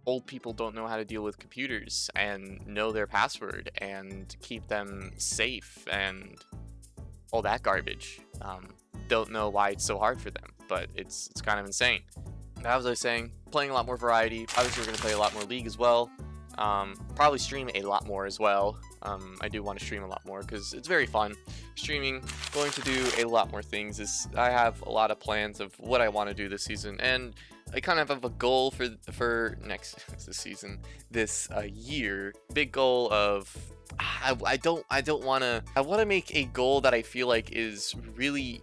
old people don't know how to deal with computers and know their password and keep them safe and all that garbage. Don't know why it's so hard for them, but it's kind of insane. As I was saying, playing a lot more variety. Obviously, we're going to play a lot more League as well. Probably stream a lot more as well. I do want to stream a lot more because it's very fun. Streaming, going to do a lot more things. I have a lot of plans of what I want to do this season, and I kind of have a goal for next this season, this year. Big goal of I don't want to. I want to make a goal that I feel like is really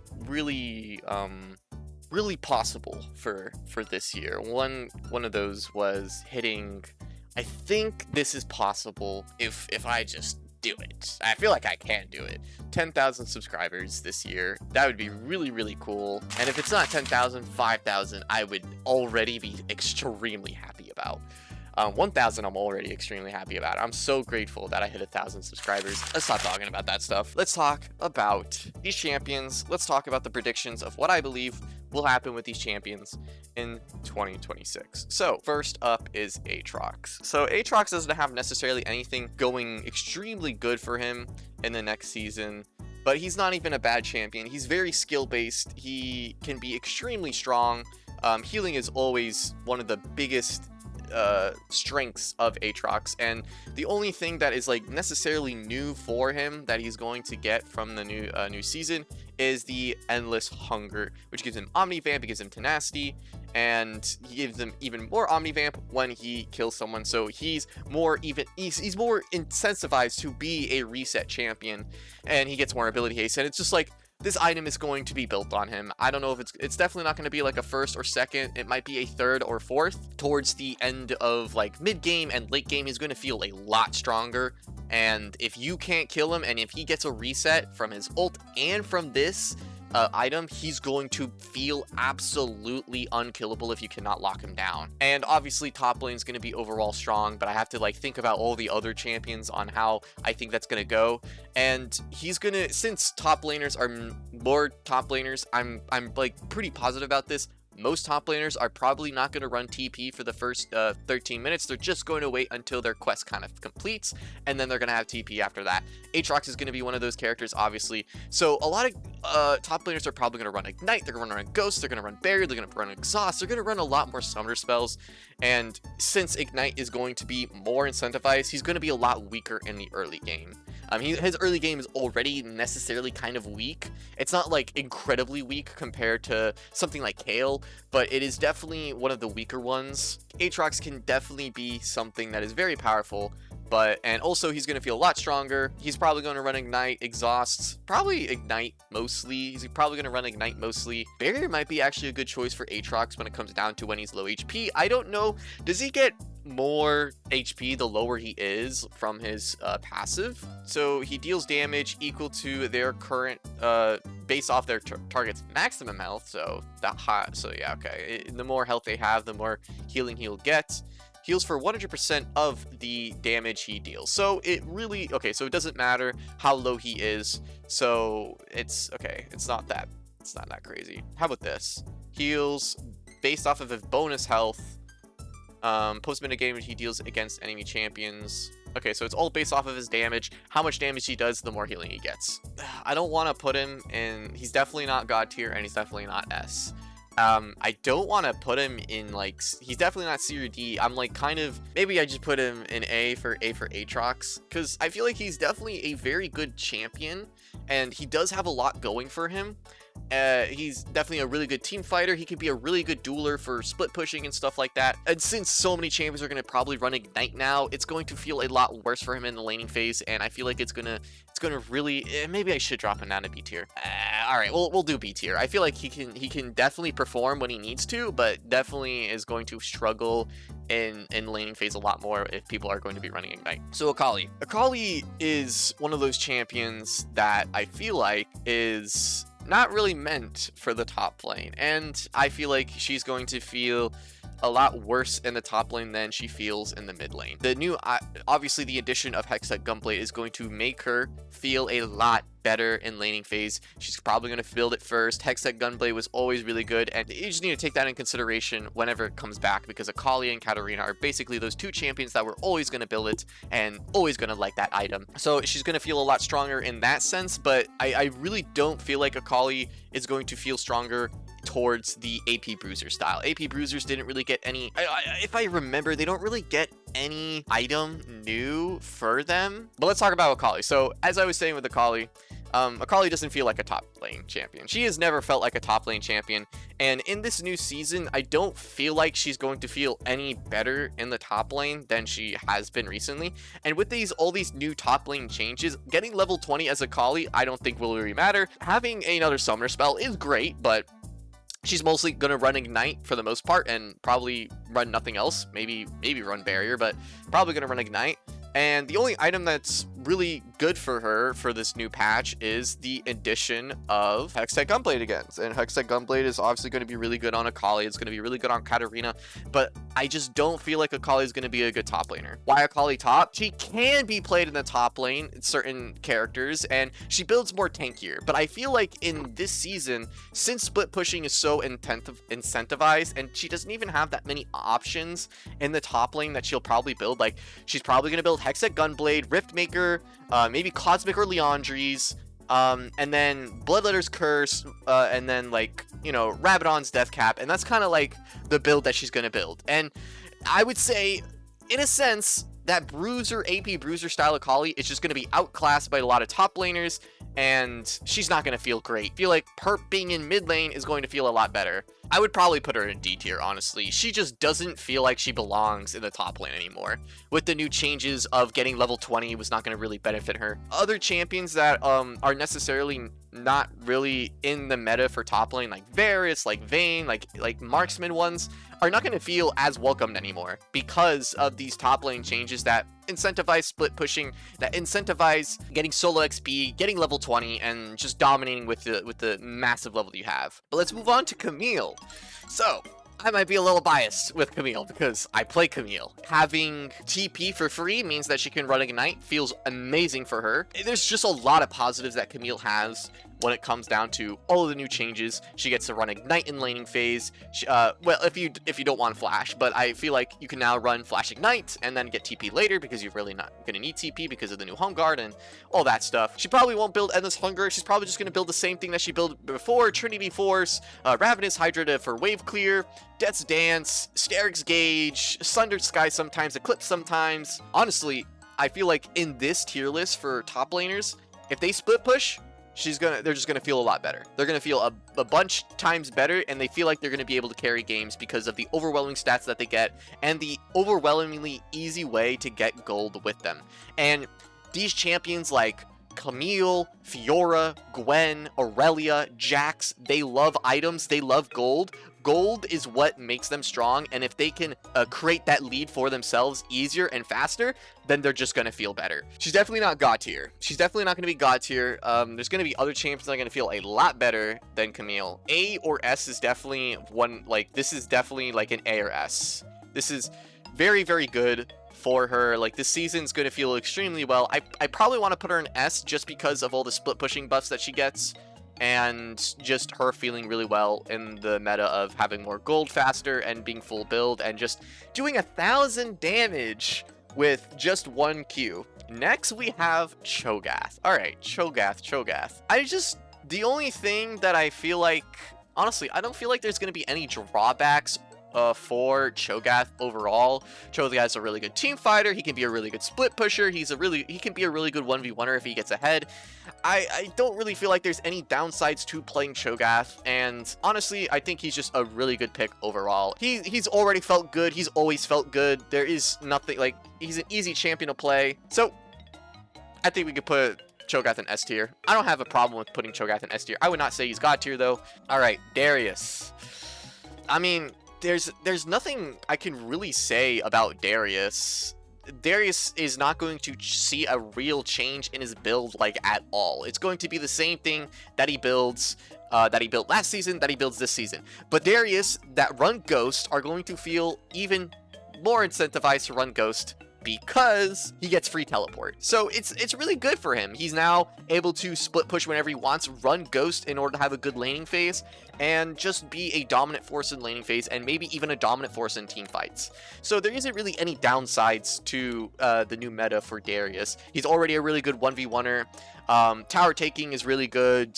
possible for this year. One of those was hitting. I think this is possible if I just do it. I feel like I can do it. 10,000 subscribers this year. That would be really cool. And if it's not 10,000, 5,000, I would already be extremely happy about. 1,000 I'm already extremely happy about. I'm so grateful that I hit 1,000 subscribers. Let's stop talking about that stuff. Let's talk about these champions. Let's talk about the predictions of what I believe will happen with these champions in 2026. So first up is Aatrox. So Aatrox doesn't have necessarily anything going extremely good for him in the next season, but he's not even a bad champion. He's very skill based. He can be extremely strong. Healing is always one of the biggest strengths of Aatrox, and the only thing that is like necessarily new for him that he's going to get from the new season is the Endless Hunger, which gives him Omnivamp, it gives him Tenacity, and he gives him even more Omnivamp when he kills someone. So he's more incentivized to be a reset champion, and he gets more ability haste, and it's just like this item is going to be built on him. I don't know if it's definitely not going to be like a first or second. It might be a third or fourth. Towards the end of like mid game and late game, he's going to feel a lot stronger. And if you can't kill him, and if he gets a reset from his ult and from this item, he's going to feel absolutely unkillable if you cannot lock him down. And obviously top lane is going to be overall strong, but I have to like think about all the other champions on how I think that's going to go. And he's gonna, since top laners are more top laners, I'm like pretty positive about this. Most top laners are probably not going to run TP for the first 13 minutes. They're just going to wait until their quest kind of completes, and then they're going to have TP after that. Aatrox is going to be one of those characters, obviously. So a lot of top laners are probably going to run Ignite, they're going to run Ghost, they're going to run Barrier, they're going to run Exhaust, they're going to run a lot more Summoner spells. And since Ignite is going to be more incentivized, he's going to be a lot weaker in the early game. His early game is already necessarily kind of weak. It's not like incredibly weak compared to something like Kayle, but it is definitely one of the weaker ones. Aatrox can definitely be something that is very powerful, and also he's going to feel a lot stronger. He's probably going to run Ignite, Exhausts, probably Ignite mostly. He's probably going to run Ignite mostly. Barrier might be actually a good choice for Aatrox when it comes down to when he's low HP. I don't know. Does he get more HP the lower he is from his passive? So he deals damage equal to their current based off their target's maximum health. So yeah, okay. The more health they have, the more healing he'll get. Heals for 100% of the damage he deals. So it really, okay, so it doesn't matter how low he is. So it's okay. It's not that crazy. How about this? Heals based off of his bonus health. Post-minute damage he deals against enemy champions. Okay, so it's all based off of his damage. How much damage he does, the more healing he gets. I don't want to put him in. He's definitely not God tier, and he's definitely not S. I don't want to put him in like, he's definitely not C or D. I'm like kind of, maybe I just put him in A for Aatrox, because I feel like he's definitely a very good champion, and he does have a lot going for him. He's definitely a really good team fighter. He could be a really good dueler for split pushing and stuff like that. And since so many champions are going to probably run Ignite now, it's going to feel a lot worse for him in the laning phase, and I feel like it's gonna really, maybe I should drop him down to B tier. All right, we'll do B tier. I feel like he can definitely perform when he needs to, but definitely is going to struggle in laning phase a lot more if people are going to be running Ignite. So Akali is one of those champions that I feel like is not really meant for the top lane, and I feel like she's going to feel a lot worse in the top lane than she feels in the mid lane. The new, obviously the addition of Hextech Gunblade is going to make her feel a lot better in laning phase. She's probably going to build it first. Hextech Gunblade was always really good, and you just need to take that in consideration whenever it comes back, because Akali and Katarina are basically those two champions that were always going to build it and always going to like that item. So she's going to feel a lot stronger in that sense, but I really don't feel like Akali is going to feel stronger towards the AP Bruiser style. AP Bruisers didn't really get any, if I remember, they don't really get any item new for them. But let's talk about Akali. So as I was saying with Akali, Akali doesn't feel like a top lane champion. She has never felt like a top lane champion, and in this new season, I don't feel like she's going to feel any better in the top lane than she has been recently. And with all these new top lane changes, getting level 20 as Akali, I don't think will really matter. Having another summoner spell is great, but she's mostly going to run Ignite for the most part, and probably run nothing else. Maybe run Barrier, but probably going to run Ignite. And the only item that's really good for her for this new patch is the addition of Hextech Gunblade again. And Hextech Gunblade is obviously going to be really good on Akali. It's going to be really good on Katarina. But I just don't feel like Akali is going to be a good top laner. Why Akali top? She can be played in the top lane in certain characters, and she builds more tankier. But I feel like in this season, since split pushing is so incentivized, and she doesn't even have that many options in the top lane that she'll probably build. Like, she's probably going to build Hextech Gunblade, Riftmaker, maybe Cosmic or Liandry's, and then Bloodletter's Curse, and then, like, you know, Rabadon's Death Cap, and that's kind of like the build that she's going to build. And I would say, in a sense, that Bruiser, AP Bruiser style Akali is just going to be outclassed by a lot of top laners, and she's not going to feel great. I feel like Perp being in mid lane is going to feel a lot better. I would probably put her in D tier, honestly. She just doesn't feel like she belongs in the top lane anymore. With the new changes of getting level 20 was not going to really benefit her. Other champions that are necessarily not really in the meta for top lane, like Varus, like Vayne, like marksman ones, are not going to feel as welcomed anymore because of these top lane changes that incentivize split pushing, that incentivize getting solo XP, getting level 20, and just dominating with the massive level you have. But let's move on to Camille. So I might be a little biased with Camille because I play Camille. Having TP for free means that she can run Ignite. Feels amazing for her. There's just a lot of positives that Camille has when it comes down to all of the new changes. She gets to run Ignite in laning phase. Well, if you don't want Flash, but I feel like you can now run Flash Ignite and then get TP later because you're really not going to need TP because of the new Home Guard and all that stuff. She probably won't build Endless Hunger. She's probably just going to build the same thing that she built before: Trinity Force, Ravenous Hydra for wave clear, Death's Dance, Steric's Gauge, Sundered Sky sometimes, Eclipse sometimes. Honestly, I feel like in this tier list for top laners, if they split push, they're just gonna feel a lot better. They're gonna feel a bunch times better, and they feel like they're gonna be able to carry games because of the overwhelming stats that they get and the overwhelmingly easy way to get gold with them. And these champions like Camille, Fiora, Gwen, Aurelia, Jax, they love items, they love gold. Gold is what makes them strong, and if they can create that lead for themselves easier and faster, then they're just going to feel better. She's definitely not God tier. She's definitely not going to be God tier. There's going to be other champions that are going to feel a lot better than Camille. A or S is definitely one, like, this is definitely like an A or S. This is very, very good for her. Like, this season's going to feel extremely well. I probably want to put her in S just because of all the split pushing buffs that she gets, and just her feeling really well in the meta of having more gold faster and being full build and just doing 1,000 damage with just one Q. Next we have Cho'Gath. Alright, Cho'Gath. The only thing that I feel like, honestly, I don't feel like there's going to be any drawbacks for Cho'Gath overall. Cho'Gath's a really good team fighter. He can be a really good split pusher. He can be a really good 1v1er if he gets ahead. I don't really feel like there's any downsides to playing Cho'Gath, and honestly, I think he's just a really good pick overall. He's already felt good. He's always felt good. There is nothing, like, he's an easy champion to play. So I think we could put Cho'Gath in S tier. I don't have a problem with putting Cho'Gath in S tier. I would not say he's God tier though. All right, Darius. I mean, there's nothing I can really say about Darius. Darius is not going to see a real change in his build, like, at all. It's going to be the same thing that he builds that he built last season, that he builds this season. But Darius that run Ghost are going to feel even more incentivized to run Ghost because he gets free teleport. So it's really good for him. He's now able to split push whenever he wants, run Ghost in order to have a good laning phase, and just be a dominant force in laning phase, and maybe even a dominant force in team fights. So there isn't really any downsides to the new meta for Darius. He's already a really good 1v1er. Tower taking is really good.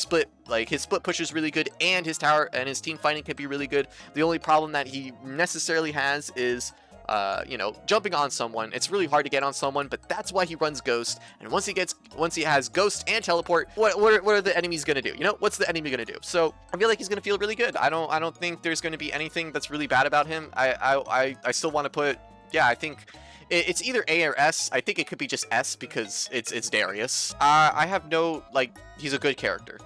His split push is really good, and his tower and his team fighting can be really good. The only problem that he necessarily has is jumping on someone. It's really hard to get on someone, but that's why he runs Ghost. And once he has Ghost and teleport, what are the enemies gonna do? What's the enemy gonna do? So I feel like he's gonna feel really good. I don't think there's gonna be anything that's really bad about him. I still want to put, yeah, I think it's either A or S. I think it could be just S because it's Darius. I have no, he's a good character.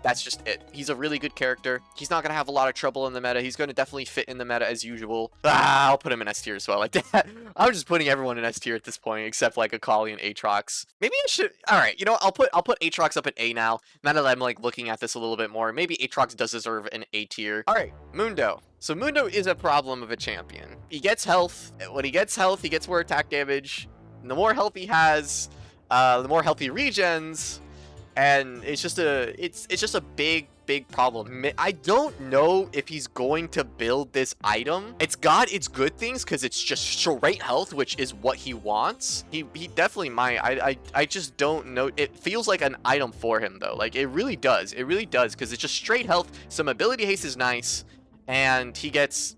That's just it. He's a really good character. He's not going to have a lot of trouble in the meta. He's going to definitely fit in the meta as usual. I'll put him in S tier as well. Like that. I'm just putting everyone in S tier at this point, except Akali and Aatrox. Maybe I should. All right, I'll put Aatrox up at A now. Now that I'm looking at this a little bit more, maybe Aatrox does deserve an A tier. All right, Mundo. So Mundo is a problem of a champion. He gets health. When he gets health, he gets more attack damage. And the more health he has, the more health he regens. And it's just a big problem. I don't know if he's going to build this item. It's got its good things because it's just straight health, which is what he wants. He definitely might. I just don't know. It feels like an item for him though. It really does. It really does, because it's just straight health. Some ability haste is nice, and he gets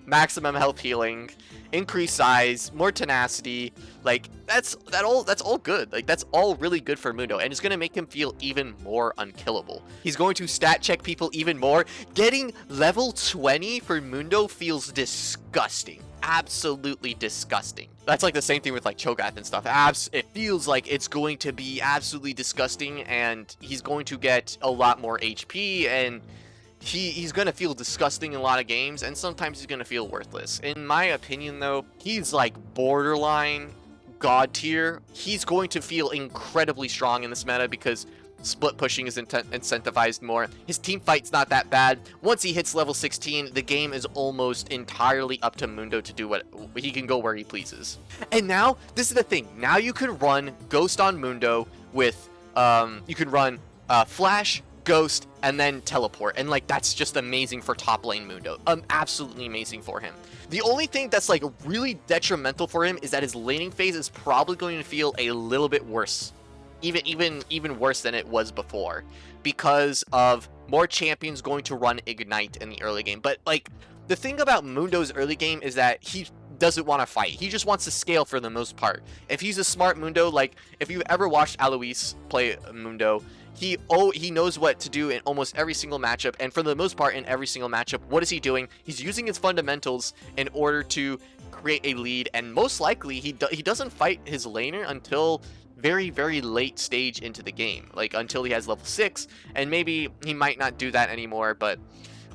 maximum health healing, increased size, more tenacity. That's all good. That's all really good for Mundo, and it's going to make him feel even more unkillable. He's going to stat check people even more. Getting level 20 for Mundo feels disgusting. Absolutely disgusting. That's the same thing with Cho'Gath and stuff. It feels like it's going to be absolutely disgusting, and he's going to get a lot more HP, and he's going to feel disgusting in a lot of games, and sometimes he's going to feel worthless. In my opinion, though, he's borderline god tier. He's going to feel incredibly strong in this meta because split pushing is incentivized more. His team fight's not that bad. Once he hits level 16, the game is almost entirely up to Mundo to do what he can go where he pleases. And now, this is the thing. Now you can run Ghost on Mundo with, you can run Flash, Ghost, and then teleport, and that's just amazing for top lane Mundo. Absolutely amazing for him. The only thing that's really detrimental for him is that his laning phase is probably going to feel a little bit worse, even worse than it was before, because of more champions going to run Ignite in the early game. But the thing about Mundo's early game is that he doesn't want to fight. He just wants to scale for the most part. If he's a smart Mundo, if you've ever watched Alois play Mundo, he knows what to do in almost every single matchup, and for the most part in every single matchup, what is he doing? He's using his fundamentals in order to create a lead, and most likely he doesn't fight his laner until very, very late stage into the game, until he has level 6, and maybe he might not do that anymore. But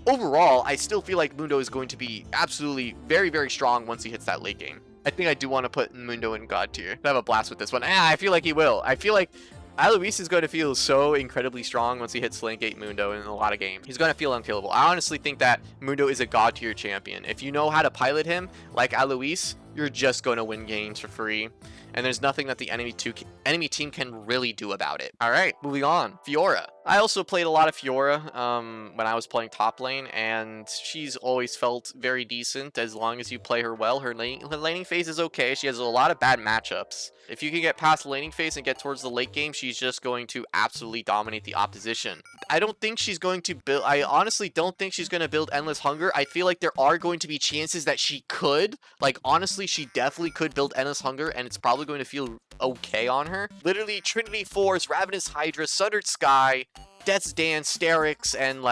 overall, I still feel like Mundo is going to be absolutely very, very strong once he hits that late game. I think I do want to put Mundo in god tier. I have a blast with this one. I feel like he will. I feel like Alois is going to feel so incredibly strong once he hits lane gate Mundo in a lot of games. He's going to feel unkillable. I honestly think that Mundo is a god tier champion. If you know how to pilot him like Alois, you're just going to win games for free, and there's nothing that the enemy team can really do about it. All right, moving on. Fiora. I also played a lot of Fiora when I was playing top lane, and she's always felt very decent as long as you play her well. Her laning phase is okay. She has a lot of bad matchups. If you can get past the laning phase and get towards the late game, she's just going to absolutely dominate the opposition. I don't think she's going to build... I honestly don't think she's going to build Endless Hunger. I feel like there are going to be chances that she could. Honestly, she definitely could build Endless Hunger, and it's probably going to feel okay on her. Literally, Trinity Force, Ravenous Hydra, Sundered Sky, Death's Dance, Sterix, and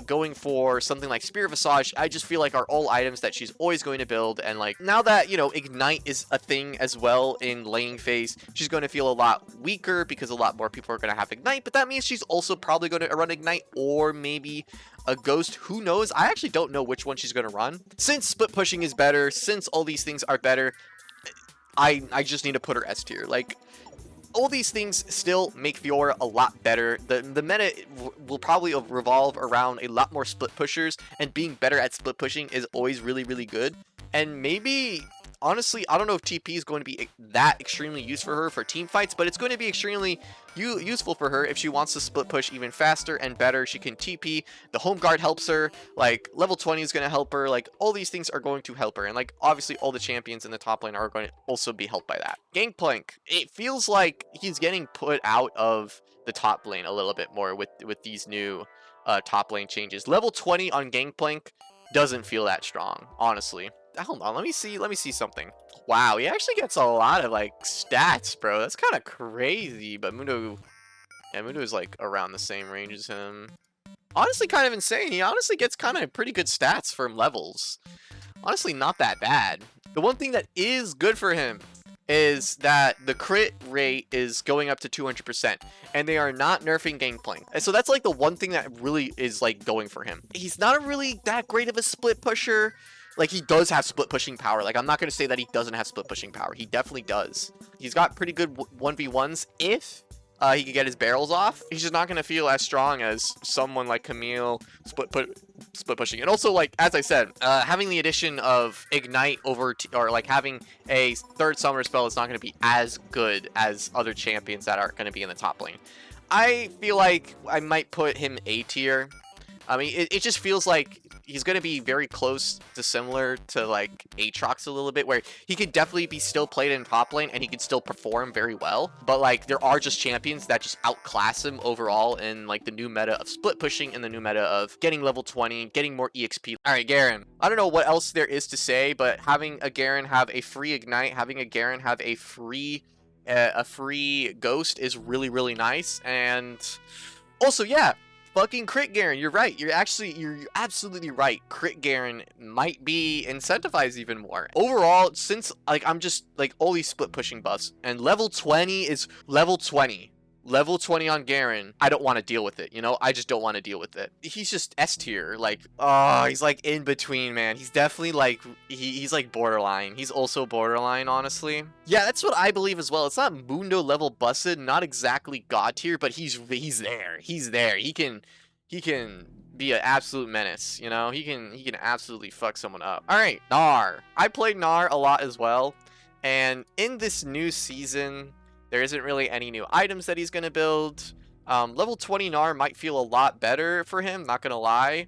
going for something like Spear Visage, I just feel are all items that she's always going to build. And now that, Ignite is a thing as well in laning phase, she's going to feel a lot weaker because a lot more people are going to have Ignite, but that means she's also probably going to run Ignite or maybe a Ghost. Who knows? I actually don't know which one she's going to run. Since split pushing is better, since all these things are better, I just need to put her S tier. all these things still make Fiora a lot better. The meta will probably revolve around a lot more split pushers, and being better at split pushing is always really, really good. And maybe, honestly, I don't know if TP is going to be that extremely useful for her for team fights, but it's going to be extremely useful for her if she wants to split push even faster and better. She can TP, the home guard helps her, like level 20 is going to help her, like all these things are going to help her, and like obviously all the champions in the top lane are going to also be helped by that. Gangplank, it feels like he's getting put out of the top lane a little bit more with these new top lane changes. Level 20 on Gangplank doesn't feel that strong, honestly. Hold on, let me see something. Wow, he actually gets a lot of like stats, bro. That's kind of crazy. But Mundo, yeah, Mundo is like around the same range as him. Honestly, kind of insane. He honestly gets kind of pretty good stats from levels. Honestly, not that bad. The one thing that is good for him is that the crit rate is going up to 200%, and they are not nerfing Gangplank. And so that's like the one thing that really is like going for him. He's not really that great of a split pusher. Like, he does have split pushing power. Like, I'm not going to say that he doesn't have split pushing power. He definitely does. He's got pretty good 1v1s if he can get his barrels off. He's just not going to feel as strong as someone like Camille split pushing. And also, like, as I said, having the addition of Ignite over, or like having a third summoner spell is not going to be as good as other champions that are going to be in the top lane. I feel like I might put him A tier. I mean, it just feels like he's going to be very close to similar to like Aatrox a little bit, where he could definitely be still played in top lane and he could still perform very well. But like, there are just champions that just outclass him overall in like the new meta of split pushing and the new meta of getting level 20, getting more EXP. All right, Garen. I don't know what else there is to say, but having a Garen have a free Ignite, having a Garen have a free Ghost is really, really nice. And also, yeah, fucking crit Garen, you're right. You're absolutely right. Crit Garen might be incentivized even more. Overall, since like I'm just like all these split pushing buffs, and level 20 is level 20. Level 20 on Garen, I don't want to deal with it, you know? I just don't want to deal with it. He's just S tier, like, oh, he's like in between, man. He's definitely like, he's like borderline. He's also borderline, honestly. Yeah, that's what I believe as well. It's not Mundo level busted, not exactly God tier, but he's there. He's there. He can be an absolute menace, you know? He can absolutely fuck someone up. All right, Gnar. I played Gnar a lot as well, and in this new season, there isn't really any new items that he's going to build. Level 20 Gnar might feel a lot better for him, not going to lie.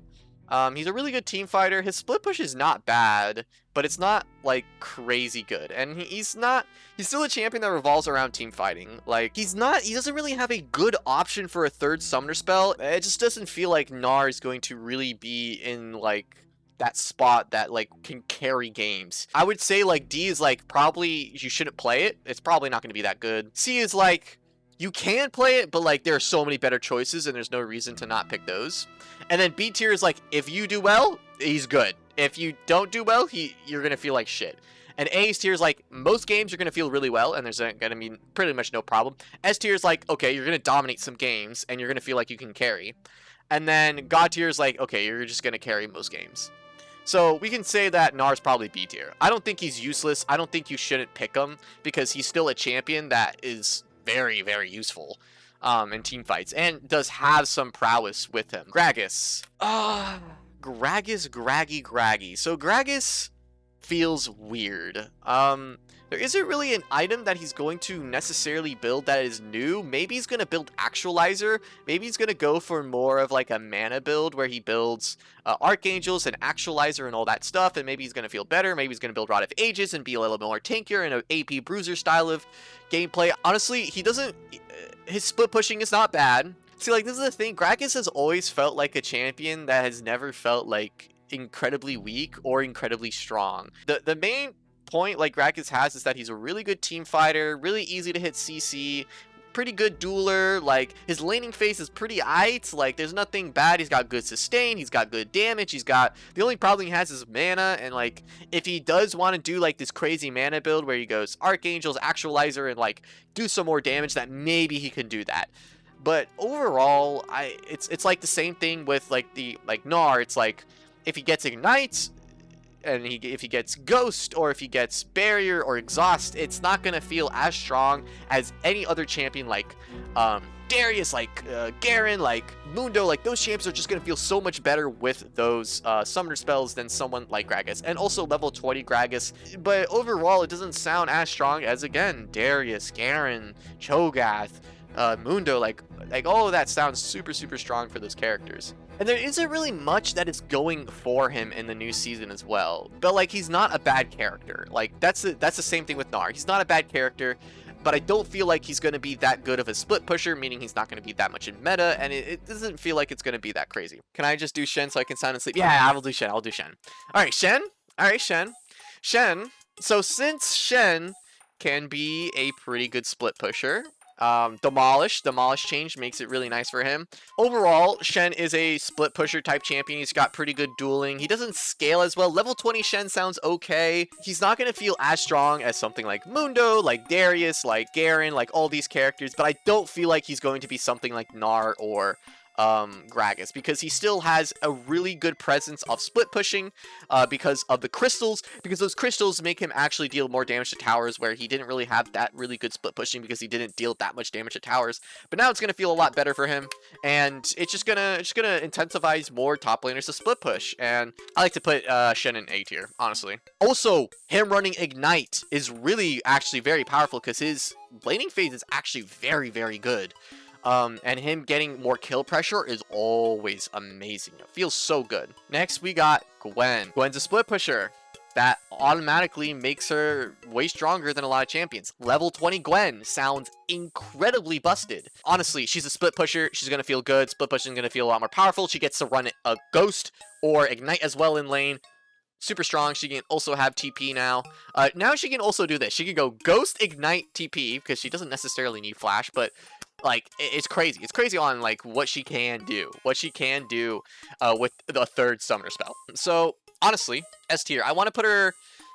He's a really good team fighter. His split push is not bad, but it's not like crazy good. And he's still a champion that revolves around team fighting. Like, he doesn't really have a good option for a third summoner spell. It just doesn't feel like Gnar is going to really be in like that spot that like can carry games. I would say like D is like probably you shouldn't play it. It's probably not going to be that good. C is like you can play it, but like there are so many better choices and there's no reason to not pick those. And then B tier is like if you do well, he's good. If you don't do well, you're going to feel like shit. And A tier is like most games you're going to feel really well and there's going to be pretty much no problem. S tier is like okay, you're going to dominate some games and you're going to feel like you can carry. And then God tier is like okay, you're just going to carry most games. So we can say that Gnar's probably B tier. I don't think he's useless. I don't think you shouldn't pick him because he's still a champion that is very, very useful in team fights and does have some prowess with him. Gragas. Gragas, Graggy. So Gragas feels weird. There isn't really an item that he's going to necessarily build that is new. Maybe he's going to build Actualizer. Maybe he's going to go for more of like a mana build where he builds Archangels and Actualizer and all that stuff. And maybe he's going to feel better. Maybe he's going to build Rod of Ages and be a little bit more tankier and an AP Bruiser style of gameplay. Honestly, his split pushing is not bad. See, like, this is the thing. Gragas has always felt like a champion that has never felt like incredibly weak or incredibly strong. The main point like Gragas has is that he's a really good team fighter, really easy to hit CC, pretty good dueler. Like his laning phase is pretty aight. Like there's nothing bad. He's got good sustain, he's got good damage, the only problem he has is mana. And like if he does want to do like this crazy mana build where he goes Archangels, Actualizer, and like do some more damage, that maybe he can do that. But overall, it's like the same thing with like Gnar. It's like if he gets Ignites, and if he gets Ghost, or if he gets Barrier or Exhaust, it's not going to feel as strong as any other champion like Darius, like Garen, like Mundo. Like, those champs are just going to feel so much better with those summoner spells than someone like Gragas, and also level 20 Gragas. But overall, it doesn't sound as strong as, again, Darius, Garen, Cho'Gath, Mundo. Like all of that sounds super strong for those characters. And there isn't really much that is going for him in the new season as well. But like, he's not a bad character. Like, that's the same thing with Gnar. He's not a bad character, but I don't feel like he's going to be that good of a split pusher, meaning he's not going to be that much in meta, and it doesn't feel like it's going to be that crazy. Can I just do Shen so I can sound and sleep? Yeah, I will do Shen. I'll do Shen. All right, Shen. All right, Shen. Shen. So since Shen can be a pretty good split pusher, Demolish change makes it really nice for him. Overall, Shen is a split pusher type champion. He's got pretty good dueling. He doesn't scale as well. Level 20 Shen sounds okay. He's not going to feel as strong as something like Mundo, like Darius, like Garen, like all these characters, but I don't feel like he's going to be something like Gnar or Gragas, because he still has a really good presence of split pushing because of the crystals, because those crystals make him actually deal more damage to towers, where he didn't really have that really good split pushing because he didn't deal that much damage to towers. But now it's going to feel a lot better for him, and it's just gonna incentivize more top laners to split push. And I like to put Shen in A tier, honestly. Also, him running Ignite is really actually very powerful, because his laning phase is actually very good. And him getting more kill pressure is always amazing. It feels so good. Next, we got Gwen. Gwen's a split pusher. That automatically makes her way stronger than a lot of champions. Level 20 Gwen sounds incredibly busted. Honestly, she's a split pusher. She's going to feel good. Split pushing is going to feel a lot more powerful. She gets to run a Ghost or Ignite as well in lane. Super strong. She can also have TP now. Now she can also do this. She can go Ghost, Ignite, TP, because she doesn't necessarily need Flash, but like, it's crazy. It's crazy on like what she can do. What she can do with the third summoner spell. So honestly, S tier. I want to put her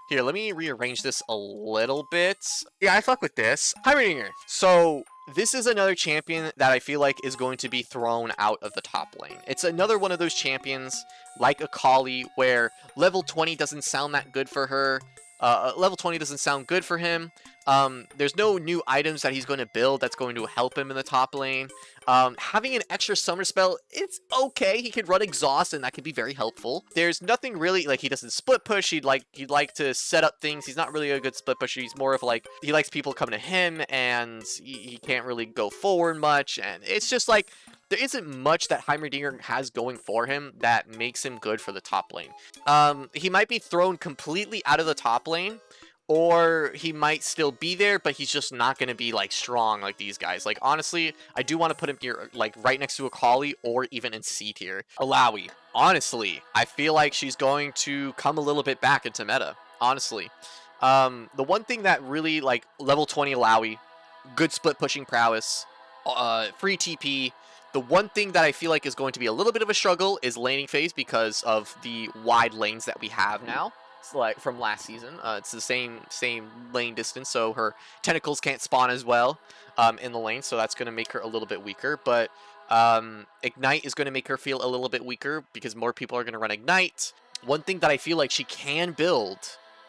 here. Let me rearrange this a little bit. Yeah, I fuck with this. Heimerdinger. So this is another champion that I feel like is going to be thrown out of the top lane. It's another one of those champions like Akali, where level 20 doesn't sound that good for her. Level 20 doesn't sound good for him. There's no new items that he's going to build that's going to help him in the top lane. Having an extra summer spell, it's okay. He could run Exhaust, and that could be very helpful. There's nothing really, like, he doesn't split push. He'd like to set up things. He's not really a good split pusher. He's more of like, he likes people coming to him, and he can't really go forward much. And it's just like, there isn't much that Heimerdinger has going for him that makes him good for the top lane. He might be thrown completely out of the top lane, or he might still be there, but he's just not going to be like strong like these guys. Like, honestly, I do want to put him here, like right next to Akali, or even in C tier. Illaoi. Honestly, I feel like she's going to come a little bit back into meta. Honestly, the one thing that really, like, level 20 Illaoi, good split pushing prowess, free TP. The one thing that I feel like is going to be a little bit of a struggle is laning phase, because of the wide lanes that we have now. It's like from last season. It's the same lane distance, so her tentacles can't spawn as well in the lane, so that's going to make her a little bit weaker. But Ignite is going to make her feel a little bit weaker, because more people are going to run Ignite. One thing that I feel like she can build,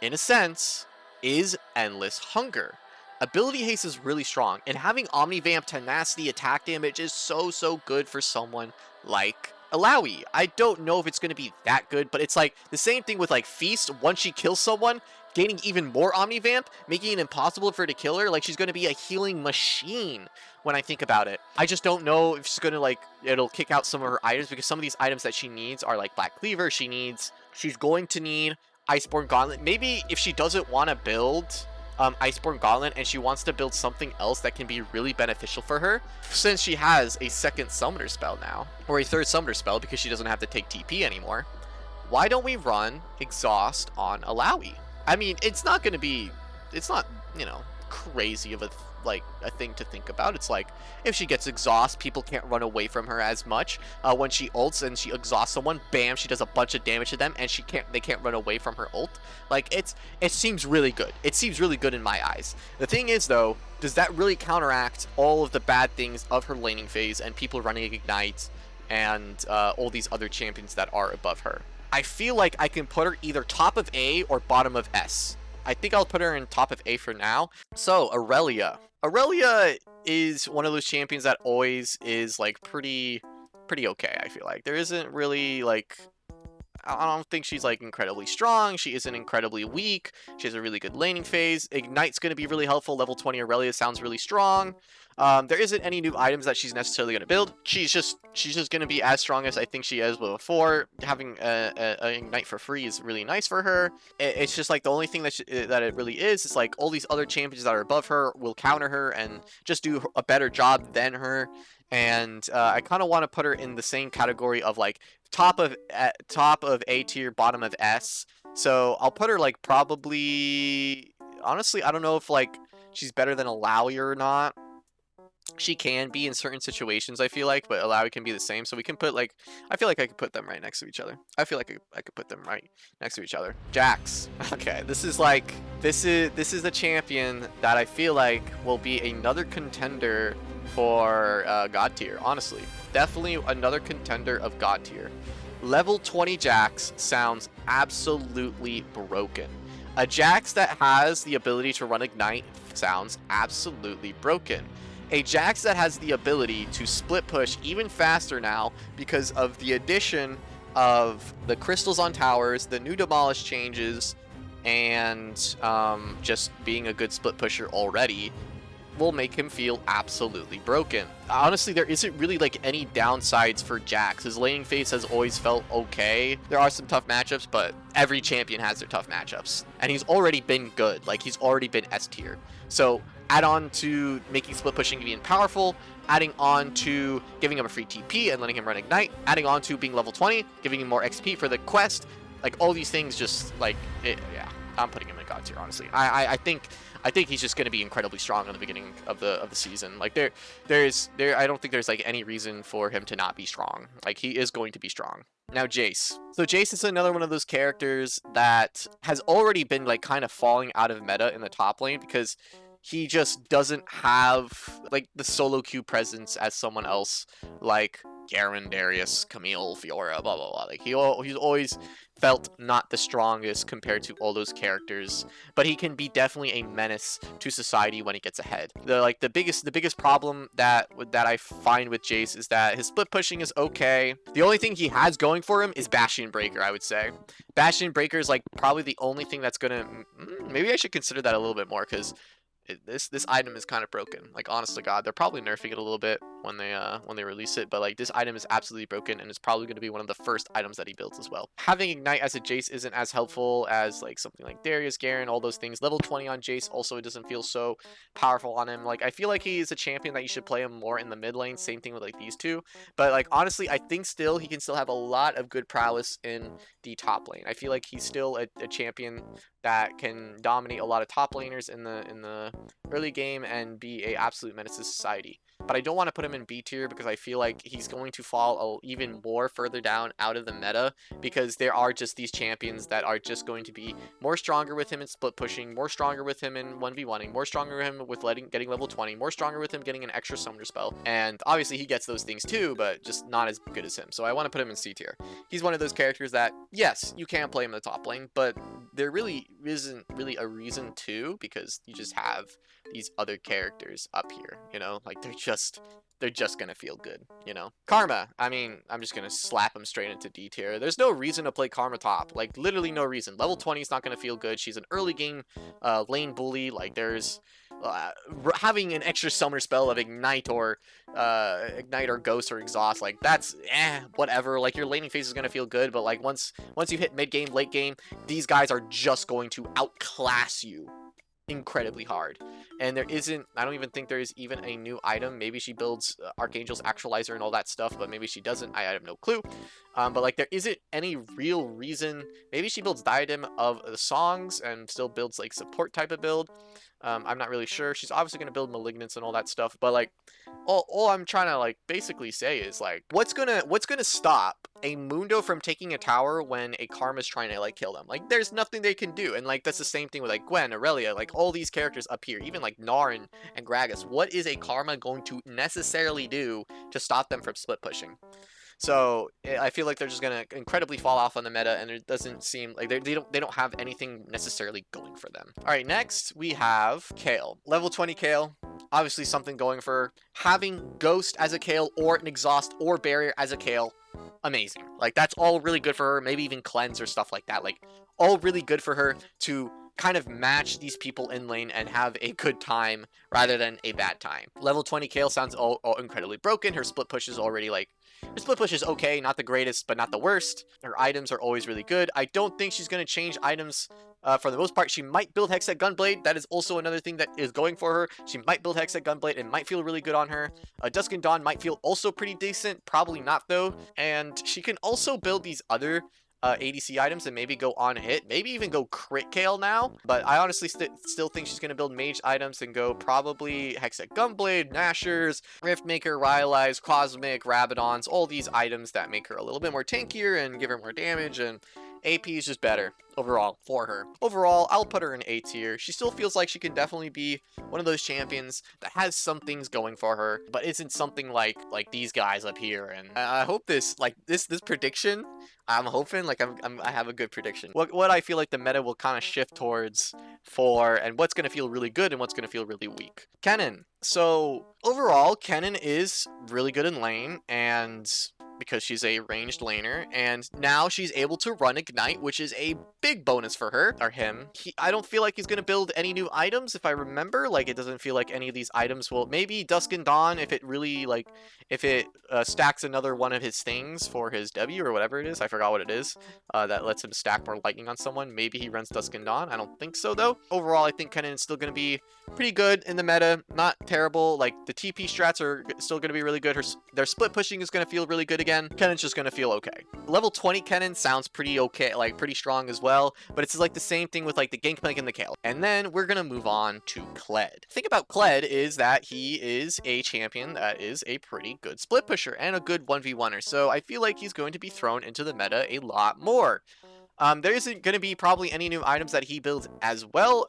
in a sense, is Endless Hunger. Ability haste is really strong, and having Omnivamp tenacity attack damage is so good for someone like Illaoi. I don't know if it's going to be that good, but it's like the same thing with like Feast. Once she kills someone, gaining even more Omnivamp, making it impossible for her to kill her. Like, she's going to be a healing machine when I think about it. I just don't know if she's going to, like, it'll kick out some of her items, because some of these items that she needs are like Black Cleaver. She's going to need Iceborne Gauntlet. Maybe if she doesn't want to build Iceborne Gauntlet, and she wants to build something else that can be really beneficial for her, since she has a second summoner spell now, or a third summoner spell, because she doesn't have to take TP anymore, why don't we run Exhaust on Illaoi? I mean, it's not, you know, crazy of a thing to think about. It's like, if she gets Exhaust, people can't run away from her as much. When she ults and she exhausts someone, bam, she does a bunch of damage to them, and they can't run away from her ult. Like, it seems really good. It seems really good in my eyes. The thing is, though, does that really counteract all of the bad things of her laning phase and people running Ignite and all these other champions that are above her? I feel like I can put her either top of A or bottom of S. I think I'll put her in top of A for now. So, Aurelia. Aurelia is one of those champions that always is like pretty okay, I feel like. There isn't really like, I don't think she's like incredibly strong. She isn't incredibly weak. She has a really good laning phase. Ignite's going to be really helpful. Level 20 Aurelia sounds really strong. There isn't any new items that she's necessarily going to build. She's just going to be as strong as I think she is before. Having a Ignite for free is really nice for her. It's just like the only thing that it really is like all these other champions that are above her will counter her and just do a better job than her. And I kind of want to put her in the same category of like top of A tier, bottom of S. So I'll put her like probably, honestly, I don't know if like she's better than Alawi or not. She can be in certain situations, I feel like, but Alawi can be the same. So we can put like, I feel like I could put them right next to each other. I feel like I could put them right next to each other. Jax. Okay, this is the champion that I feel like will be another contender for God tier, honestly. Definitely another contender of God tier. Level 20 Jax sounds absolutely broken. A Jax that has the ability to run Ignite sounds absolutely broken. A Jax that has the ability to split push even faster now because of the addition of the crystals on towers, the new demolish changes, and just being a good split pusher already will make him feel absolutely broken. Honestly, there isn't really like any downsides for Jax. His laning phase has always felt okay. There are some tough matchups, but every champion has their tough matchups. And he's already been good. Like, he's already been S tier. So add on to making split pushing even powerful, adding on to giving him a free TP and letting him run Ignite, adding on to being level 20, giving him more XP for the quest. Like, all these things just like, yeah, I'm putting him in God tier, honestly. I think he's just going to be incredibly strong in the beginning of the season. Like I don't think there's like any reason for him to not be strong. Like, he is going to be strong. Now, Jace. So Jace is another one of those characters that has already been like kind of falling out of meta in the top lane because he just doesn't have like the solo queue presence as someone else like Garen, Darius, Camille, Fiora, blah blah blah. Like he's always felt not the strongest compared to all those characters, but he can be definitely a menace to society when he gets ahead. The biggest problem that I find with Jace is that his split pushing is okay. The only thing he has going for him is Bastion Breaker, I would say. Bastion Breaker is like probably the only thing that's gonna, maybe I should consider that a little bit more, because this item is kind of broken. Like, honest to God, they're probably nerfing it a little bit when they release it, but like this item is absolutely broken and it's probably going to be one of the first items that he builds as well. Having Ignite as a Jace isn't as helpful as like something like Darius, Garen, all those things. Level 20 on Jace also, it doesn't feel so powerful on him. Like, I feel like he is a champion that you should play him more in the mid lane. Same thing with like these two, but like honestly, I think still he can still have a lot of good prowess in the top lane. I feel like he's still a champion that can dominate a lot of top laners in the early game and be a absolute menace to society. But I don't want to put him in B tier because I feel like he's going to fall even more further down out of the meta, because there are just these champions that are just going to be more stronger with him in split pushing, more stronger with him in 1v1ing, more stronger with him with getting level 20, more stronger with him getting an extra summoner spell. And obviously he gets those things too, but just not as good as him. So I want to put him in C tier. He's one of those characters that, yes, you can play him in the top lane, but there really isn't really a reason to, because you just have these other characters up here, you know, like they're just gonna feel good, you know. Karma, I mean, I'm just gonna slap him straight into D tier. There's no reason to play Karma top, like literally no reason. Level 20 is not gonna feel good. She's an early game lane bully. Like, there's having an extra summoner spell of Ignite or Ghost or Exhaust, like that's whatever. Like, your laning phase is gonna feel good, but like once you hit mid game, late game, these guys are just going to outclass you incredibly hard. And I don't even think there is even a new item. Maybe she builds Archangel's Actualizer and all that stuff, but maybe she doesn't. I have no clue. But like, there isn't any real reason. Maybe she builds Diadem of the Songs and still builds like support type of build. I'm not really sure. She's obviously going to build Malignance and all that stuff, but like, all I'm trying to like basically say is like, what's gonna stop a Mundo from taking a tower when a Karma's trying to like kill them? Like, there's nothing they can do. And like, that's the same thing with like Gwen, Aurelia, like all these characters up here, even like Gnar and Gragas. What is a Karma going to necessarily do to stop them from split pushing? So I feel like they're just gonna incredibly fall off on the meta, and it doesn't seem like they don't have anything necessarily going for them. All right, next we have Kayle, level 20 Kayle. Obviously something going for her. Having Ghost as a Kayle or an Exhaust or Barrier as a Kayle, amazing. Like that's all really good for her. Maybe even Cleanse or stuff like that. Like all really good for her to kind of match these people in lane and have a good time rather than a bad time. Level 20 Kayle sounds all incredibly broken. Her split push is already like, her split push is okay, not the greatest, but not the worst. Her items are always really good. I don't think she's going to change items for the most part. She might build Hextech Gunblade. That is also another thing that is going for her. She might build Hextech Gunblade. It might feel really good on her. Dusk and Dawn might feel also pretty decent. Probably not, though. And she can also build these other ADC items and maybe go on hit, maybe even go crit Kayle now. But I honestly still think she's going to build mage items and go probably Hextech Gunblade, Nashers, Riftmaker, Rylai's, Cosmic, Rabadons, all these items that make her a little bit more tankier and give her more damage, and AP is just better overall for her. Overall, I'll put her in A tier. She still feels like she can definitely be one of those champions that has some things going for her, but isn't something like these guys up here. And I hope this prediction, I'm hoping like I have a good prediction. What I feel like the meta will kind of shift towards and what's going to feel really good and what's going to feel really weak. Kennen. So overall, Kennen is really good in lane, and because she's a ranged laner, and now she's able to run Ignite, which is a big bonus for her, or him. I don't feel like he's going to build any new items, if I remember. Like, it doesn't feel like any of these items will, maybe Dusk and Dawn, if it really, like, if it stacks another one of his things for his W or whatever it is, I forgot what it is, that lets him stack more lightning on someone. Maybe he runs Dusk and Dawn. I don't think so, though. Overall, I think Kennen is still going to be pretty good in the meta. Not terrible. Like, the TP strats are still going to be really good. Their split pushing is going to feel really good again. Kennen's just going to feel okay. Level 20 Kennen sounds pretty okay, like pretty strong as well, but it's like the same thing with like the Gangplank and the Kayle. And then we're going to move on to Kled. The thing about Kled is that he is a champion that is a pretty good split pusher and a good 1v1er, so I feel like he's going to be thrown into the meta a lot more. There isn't going to be probably any new items that he builds as well.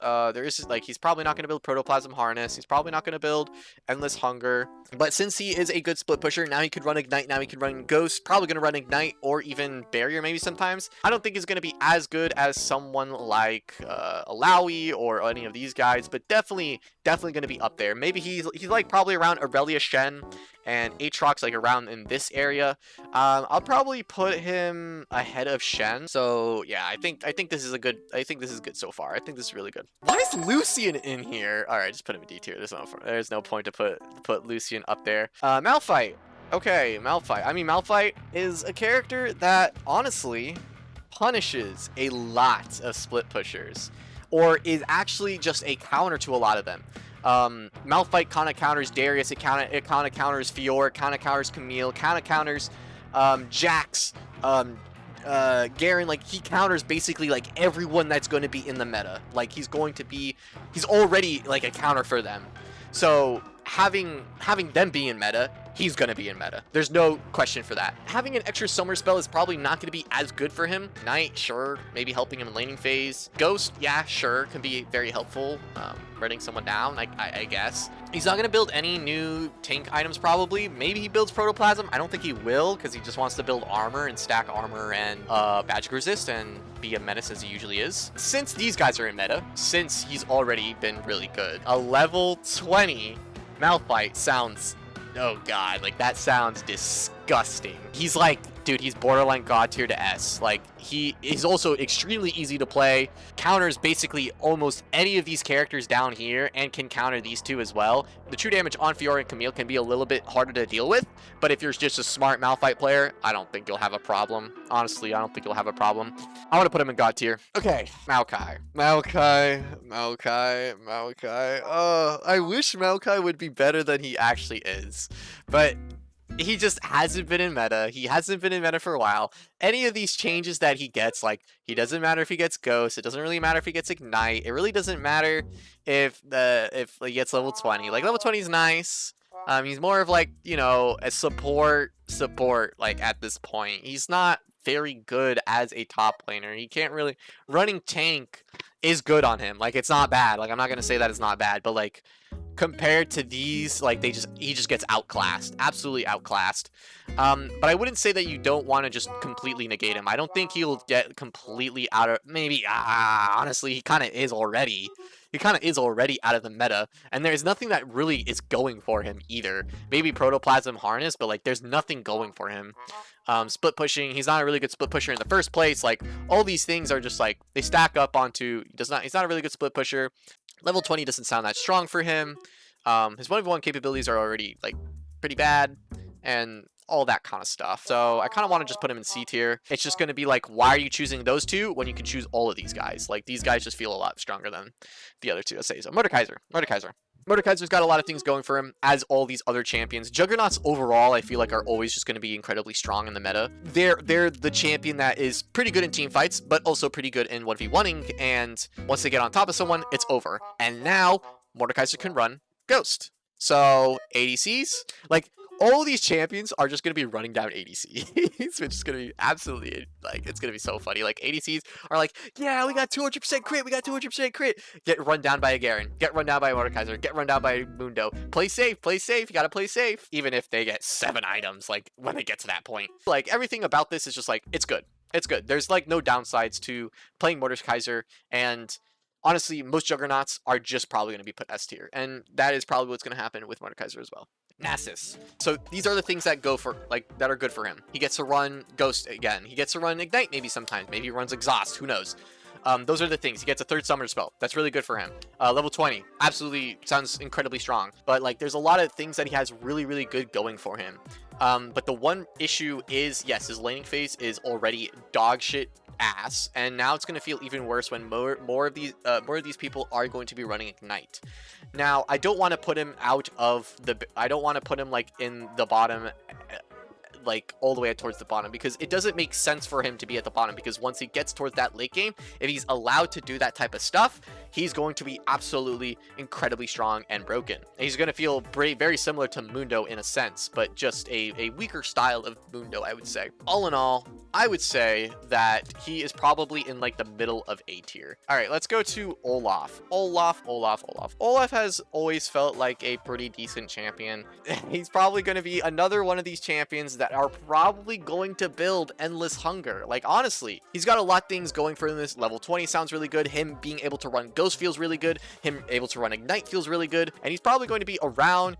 He's probably not going to build Protoplasm Harness. He's probably not going to build Endless Hunger. But since he is a good split pusher, now he could run Ignite, now he can run Ghost, probably going to run Ignite or even Barrier maybe sometimes. I don't think he's going to be as good as someone like Alawi or any of these guys, but definitely going to be up there. Maybe he's like probably around Aurelia Shen and Aatrox, like around in this area. I'll probably put him ahead of Shen. So yeah, I think this is good so far. I think this is really good. Why is Lucian in here? All right, just put him in D tier. There's no point to put Lucian up there. Malphite. Okay, Malphite. I mean, Malphite is a character that honestly punishes a lot of split pushers, or is actually just a counter to a lot of them. Malphite kind of counters Darius, it kind of counters Fiora, kind of counters Camille, kind of counters Jax, Garen. Like, he counters basically like everyone that's going to be in the meta. Like, he's already like a counter for them. So having them be in meta, he's going to be in meta. There's no question for that. Having an extra summer spell is probably not going to be as good for him. Knight, sure, maybe helping him in laning phase. Ghost, yeah, sure, can be very helpful, running someone down, I guess. He's not going to build any new tank items probably. Maybe he builds Protoplasm. I don't think he will, because he just wants to build armor and stack armor and magic resist and be a menace as he usually is. Since these guys are in meta, since he's already been really good, a level 20 Malphite sounds, oh god, like that sounds disgusting. He's like, dude, he's borderline god tier to S. Like, he is also extremely easy to play, counters basically almost any of these characters down here, and can counter these two as well. The true damage on Fiora and Camille can be a little bit harder to deal with, but if you're just a smart Malphite player, I don't think you'll have a problem. Honestly, I don't think you'll have a problem. I want to put him in god tier. Okay, Maokai. I wish Maokai would be better than he actually is, but he just hasn't been in meta. He hasn't been in meta for a while. Any of these changes that he gets, like, he doesn't matter if he gets Ghost. It doesn't really matter if he gets Ignite. It really doesn't matter if he gets level 20. Like, level 20 is nice. He's more of like, you know, a support, like, at this point. He's not very good as a top laner. He can't really, running tank is good on him. Like, it's not bad. Like, I'm not going to say that it's not bad, but like, compared to these, like he just gets outclassed, absolutely outclassed. But I wouldn't say that you don't want to just completely negate him. I don't think he'll get completely out of, maybe, honestly, he kind of is already. He kind of is already out of the meta, and there's nothing that really is going for him either. Maybe Protoplasm Harness, but like there's nothing going for him. Split pushing, he's not a really good split pusher in the first place. Like all these things are just like they stack up onto. He's not a really good split pusher. Level 20 doesn't sound that strong for him. His 1v1 capabilities are already like pretty bad, and all that kind of stuff. So I kind of want to just put him in C tier. It's just going to be like, why are you choosing those two when you can choose all of these guys? Like these guys just feel a lot stronger than the other two. Let's say so. Mordekaiser's got a lot of things going for him, as all these other champions. Juggernauts overall, I feel like, are always just going to be incredibly strong in the meta. They're the champion that is pretty good in team fights, but also pretty good in 1v1ing, and once they get on top of someone, it's over. And now, Mordekaiser can run Ghost. So, ADCs, like, all these champions are just going to be running down ADCs, which is going to be absolutely, like, it's going to be so funny. Like, ADCs are like, yeah, we got 200% crit, we got 200% crit. Get run down by a Garen, get run down by a Mordekaiser, get run down by Mundo. Play safe, you got to play safe. Even if they get 7 items, like, when they get to that point. Like, everything about this is just like, it's good. It's good. There's, like, no downsides to playing Mordekaiser, and honestly, most Juggernauts are just probably going to be put S tier, and that is probably what's going to happen with Mordekaiser as well. Nasus. So these are the things that go for, like, that are good for him. He gets to run Ghost again. He gets to run Ignite maybe sometimes. Maybe he runs Exhaust. Who knows? Those are the things. He gets a 3rd Summoner spell. That's really good for him. Level 20. Absolutely sounds incredibly strong. But, like, there's a lot of things that he has really, really good going for him. But the one issue is, yes, his laning phase is already dog shit ass, and now it's going to feel even worse when more of these people are going to be running Ignite. Now, I don't want to put him out of the, I don't want to put him like in the bottom, like all the way towards the bottom, because it doesn't make sense for him to be at the bottom, because once he gets towards that late game, if he's allowed to do that type of stuff, he's going to be absolutely incredibly strong and broken. He's going to feel very similar to Mundo in a sense, but just a weaker style of Mundo, I would say. All in all, I would say that he is probably in like the middle of A tier. All right, let's go to Olaf. Olaf has always felt like a pretty decent champion. He's probably going to be another one of these champions that are probably going to build Endless Hunger. Like, honestly, he's got a lot of things going for him. This level 20 sounds really good. Him being able to run Ghost feels really good. Him able to run Ignite feels really good. And he's probably going to be around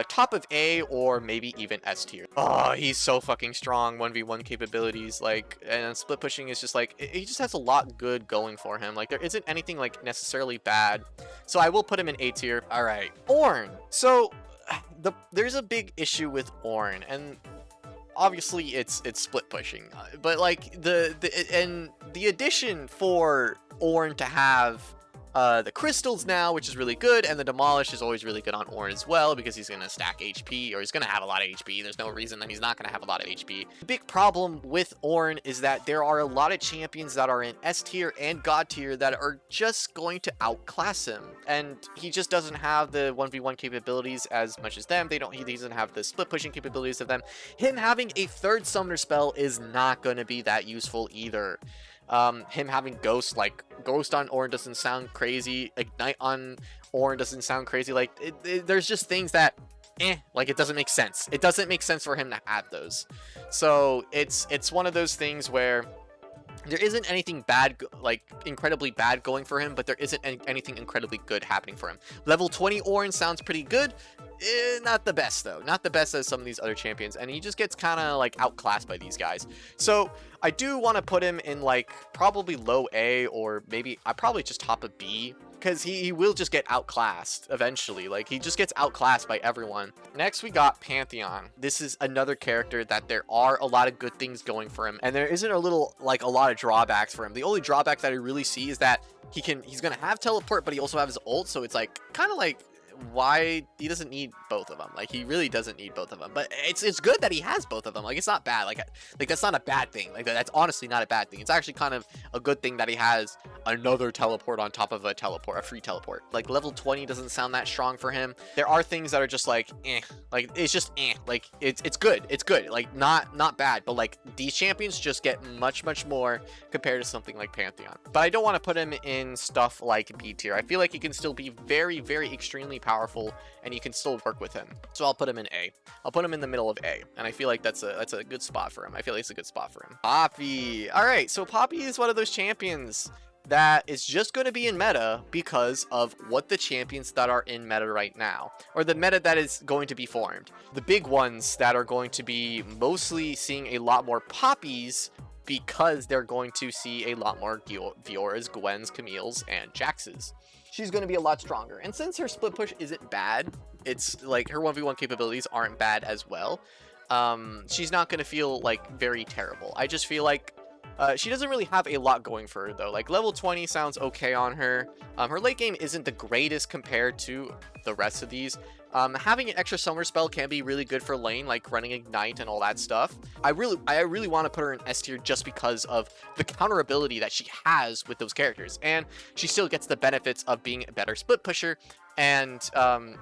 top of A or maybe even S tier. Oh, he's so fucking strong. 1v1 capabilities, like, and split pushing is just like, he just has a lot good going for him. Like, there isn't anything like necessarily bad. So I will put him in A tier. All right, Ornn. So there's a big issue with Ornn, and obviously it's split pushing, but like the addition for Ornn to have the crystals now, which is really good, and the demolish is always really good on Ornn as well, because he's going to stack HP, or he's going to have a lot of HP. There's no reason that he's not going to have a lot of HP. The big problem with Ornn is that there are a lot of champions that are in S tier and God tier that are just going to outclass him, and he just doesn't have the 1v1 capabilities as much as them. He doesn't have the split pushing capabilities of them. Him having a 3rd summoner spell is not going to be that useful either. Him having Ghost, like, Ghost on Ornn doesn't sound crazy. Ignite on Ornn doesn't sound crazy. Like, there's just things that, like, it doesn't make sense. It doesn't make sense for him to have those. So, it's one of those things where there isn't anything bad, like, incredibly bad going for him, but there isn't anything incredibly good happening for him. Level 20 Ornn sounds pretty good. Not the best, though. Not the best as some of these other champions, and he just gets kind of, like, outclassed by these guys. So, I do want to put him in, like, probably low A, or maybe I probably just top of B, because he will just get outclassed eventually. Like, he just gets outclassed by everyone. Next, we got Pantheon. This is another character that there are a lot of good things going for him, and there isn't a lot of drawbacks for him. The only drawback that I really see is that he's gonna have teleport, but he also has his ult, so it's like kind of like, why he doesn't need both of them. Like, he really doesn't need both of them, but it's good that he has both of them. Like, it's not bad. Like that's not a bad thing. Like, that's honestly not a bad thing. It's actually kind of a good thing that he has another teleport on top of a free teleport. Like, level 20 doesn't sound that strong for him. There are things that are just like, like, it's just like, it's good. It's good. Like, not bad, but like, these champions just get much more compared to something like Pantheon. But I don't want to put him in stuff like B tier. I feel like he can still be very extremely powerful, and you can still work with him. So I'll put him in A. I'll put him in the middle of A, and I feel like that's a good spot for him. I feel like it's a good spot for him. Poppy. All right, so Poppy is one of those champions that is just going to be in meta because of what the champions that are in meta right now, or the meta that is going to be formed. The big ones that are going to be mostly seeing a lot more Poppies because they're going to see a lot more Fioras, Gwens, Camille's, and Jax's. She's going to be a lot stronger. And since her split push isn't bad, it's like her 1v1 capabilities aren't bad as well. She's not going to feel like very terrible. I just feel like she doesn't really have a lot going for her though. Like level 20 sounds okay on her. Her late game isn't the greatest compared to the rest of these. Having an extra summer spell can be really good for lane, like running Ignite and all that stuff. I really want to put her in S tier just because of the counter ability that she has with those characters, and she still gets the benefits of being a better split pusher and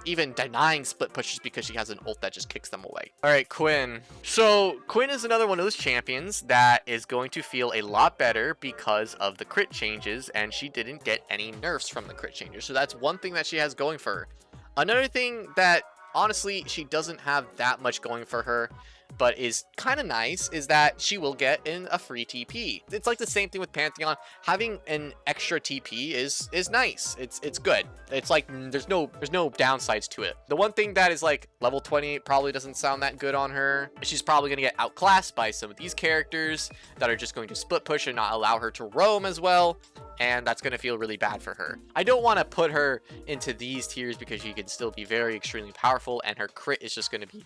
even denying split pushes because she has an ult that just kicks them away. All right, Quinn. So Quinn is another one of those champions that is going to feel a lot better because of the crit changes, and she didn't get any nerfs from the crit changes. So that's one thing that she has going for her. Another thing that honestly she doesn't have that much going for her, but is kind of nice, is that she will get in a free TP. It's like the same thing with Pantheon. Having an extra TP is nice. It's good. It's like there's no downsides to it. The one thing that is like level 20 probably doesn't sound that good on her. She's probably gonna get outclassed by some of these characters that are just going to split push and not allow her to roam as well, and that's going to feel really bad for her. I don't want to put her into these tiers because she can still be very extremely powerful, and her crit is just going to be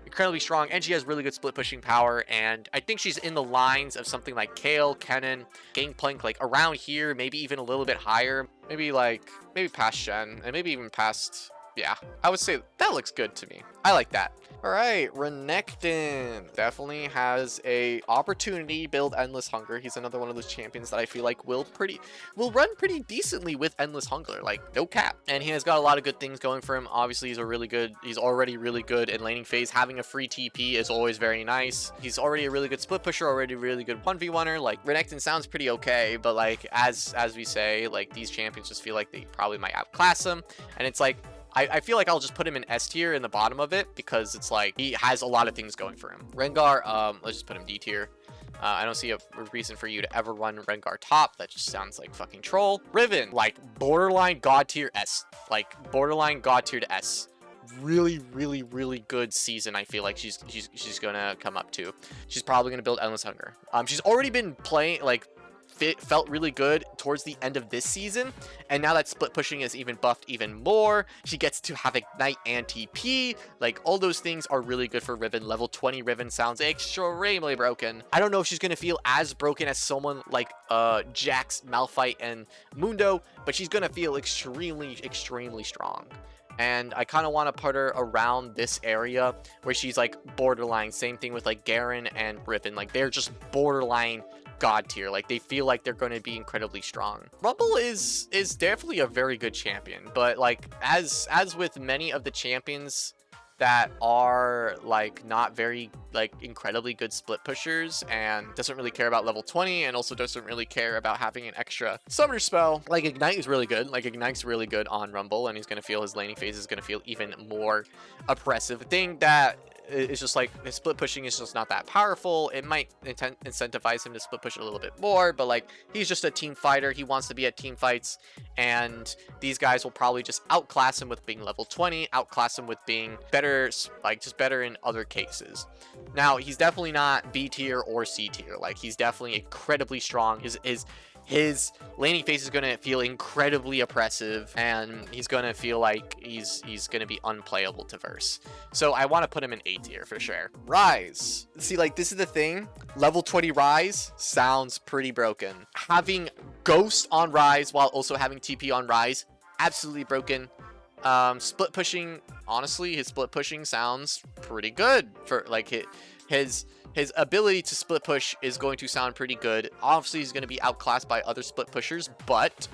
incredibly strong, and she has really good split pushing power, and I think she's in the lines of something like Kayle, Kennen, Gangplank, like around here, maybe even a little bit higher, maybe past Shen, and maybe even past, yeah, I would say that looks good to me. I like that. All right, Renekton definitely has a opportunity build Endless Hunger. He's another one of those champions that I feel like will run pretty decently with Endless Hunger, like no cap. And he has got a lot of good things going for him. Obviously, he's already really good in laning phase. Having a free TP is always very nice. He's already a really good split pusher, already a really good 1v1er. Like Renekton sounds pretty okay, but like as we say, like these champions just feel like they probably might outclass him, and it's like I feel like I'll just put him in S tier in the bottom of it because it's like he has a lot of things going for him. Rengar, let's just put him D tier. I don't see a reason for you to ever run Rengar top. That just sounds like fucking troll. Riven, like borderline god tier S. Like borderline god tier to S. Really good season. I feel like she's gonna come up to. She's probably gonna build Endless Hunger. She's already been playing like felt really good towards the end of this season, and now that split pushing is even buffed even more, she gets to have Ignite and TP. Like all those things are really good for Riven. Level 20 Riven sounds extremely broken. I don't know if she's gonna feel as broken as someone like Jax, Malphite, and Mundo, but she's gonna feel extremely strong. And I kind of want to put her around this area where she's like borderline. Same thing with like Garen and Riven. Like they're just borderline god tier. Like they feel like they're going to be incredibly strong. Rumble is definitely a very good champion, but like as with many of the champions that are like not very like incredibly good split pushers and doesn't really care about level 20 and also doesn't really care about having an extra summer spell, like Ignite is really good. Like Ignite's really good on Rumble, and he's going to feel his laning phase is going to feel even more oppressive. The thing that it's just like his split pushing is just not that powerful. It might incentivize him to split push a little bit more, but like he's just a team fighter. He wants to be at team fights, and these guys will probably just outclass him with being level 20, outclass him with being better, like just better in other cases. Now he's definitely not B tier or C tier. Like he's definitely incredibly strong. His laning phase is going to feel incredibly oppressive, and he's going to feel like he's going to be unplayable to verse. So I want to put him in A tier for sure. Ryze. See, like this is the thing. Level 20 Ryze sounds pretty broken. Having Ghost on Ryze while also having TP on Ryze, absolutely broken. Split pushing, honestly, his split pushing sounds pretty good for like his ability to split push is going to sound pretty good. Obviously, he's going to be outclassed by other split pushers, but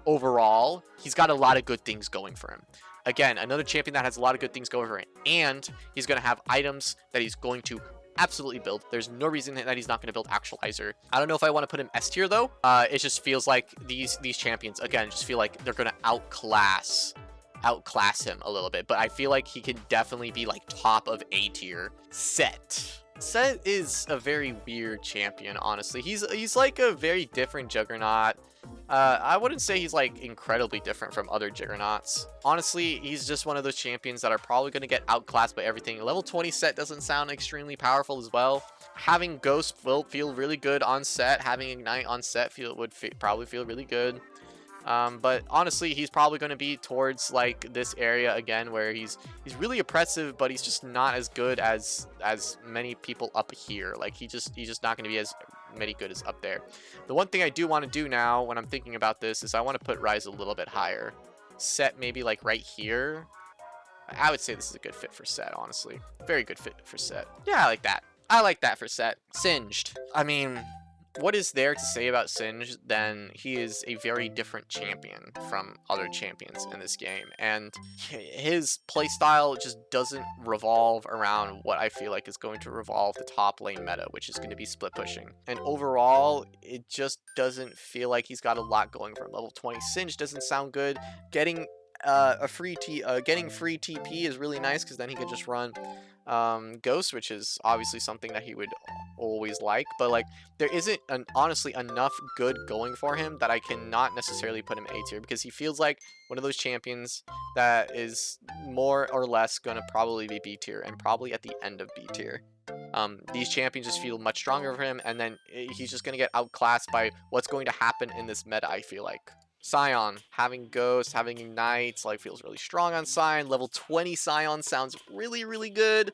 overall, he's got a lot of good things going for him. Again, another champion that has a lot of good things going for him, and he's going to have items that he's going to absolutely build. There's no reason that he's not going to build Actualizer. I don't know if I want to put him S tier though. It just feels like these champions, again, just feel like they're going to outclass outclass him a little bit, but I feel like he could definitely be like top of A tier. Set is a very weird champion, honestly. He's like a very different Juggernaut. I wouldn't say he's like incredibly different from other Juggernauts. Honestly, he's just one of those champions that are probably going to get outclassed by everything. Level 20 Set doesn't sound extremely powerful as well. Having Ghost will feel really good on Set. Having Ignite on Set would probably feel really good. But honestly, he's probably going to be towards like this area again, where he's really oppressive, but he's just not as good as many people up here. Like he's just not going to be as many good as up there. The one thing I do want to do now when I'm thinking about this is I want to put Rise a little bit higher. Set maybe like right here. I would say this is a good fit for Set, honestly. Very good fit for Set. Yeah, I like that. I like that for Set. Singed. I mean, what is there to say about Singed? Then he is a very different champion from other champions in this game, and his playstyle just doesn't revolve around what I feel like is going to revolve the top lane meta, which is going to be split pushing. And overall, it just doesn't feel like he's got a lot going for him. Level 20 Singed doesn't sound good. Getting free TP is really nice, because then he could just run Ghost, which is obviously something that he would always like, but like there isn't honestly enough good going for him that I cannot necessarily put him A tier, because he feels like one of those champions that is more or less gonna probably be B tier, and probably at the end of B tier. These champions just feel much stronger for him, and then he's just gonna get outclassed by what's going to happen in this meta, I feel like. Scion, having Ghost, having Ignites, like feels really strong on Scion. Level 20 Scion sounds really, really good.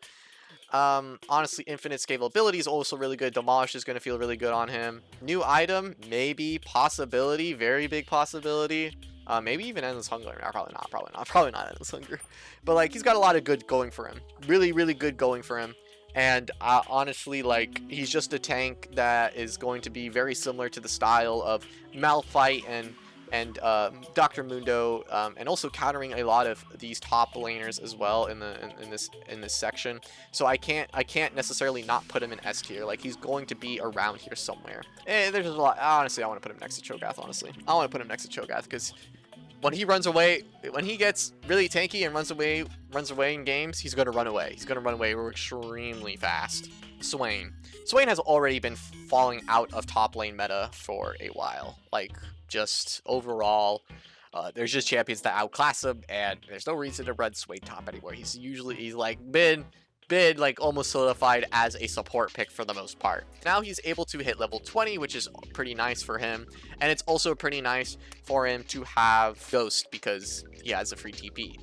Honestly, Infinite Scalability is also really good. Demolish is going to feel really good on him. New item, maybe, possibility, very big possibility. Maybe even Endless Hunger. No, probably not Endless Hunger. But like, he's got a lot of good going for him. Really, really good going for him. And honestly, like, he's just a tank that is going to be very similar to the style of Malphite and Dr. Mundo, and also countering a lot of these top laners as well in this section. So I can't necessarily not put him in S tier. Like, he's going to be around here somewhere. And there's a lot. Honestly, I want to put him next to Cho'Gath. Honestly, I want to put him next to Cho'Gath, because when he runs away, when he gets really tanky and runs away in games, he's gonna run away. He's gonna run away extremely fast. Swain has already been falling out of top lane meta for a while. Like, just overall, there's just champions that outclass him, and there's no reason to run Swain top anymore. He's like been like almost solidified as a support pick for the most part. Now he's able to hit level 20, which is pretty nice for him, and it's also pretty nice for him to have Ghost, because he has a free TP.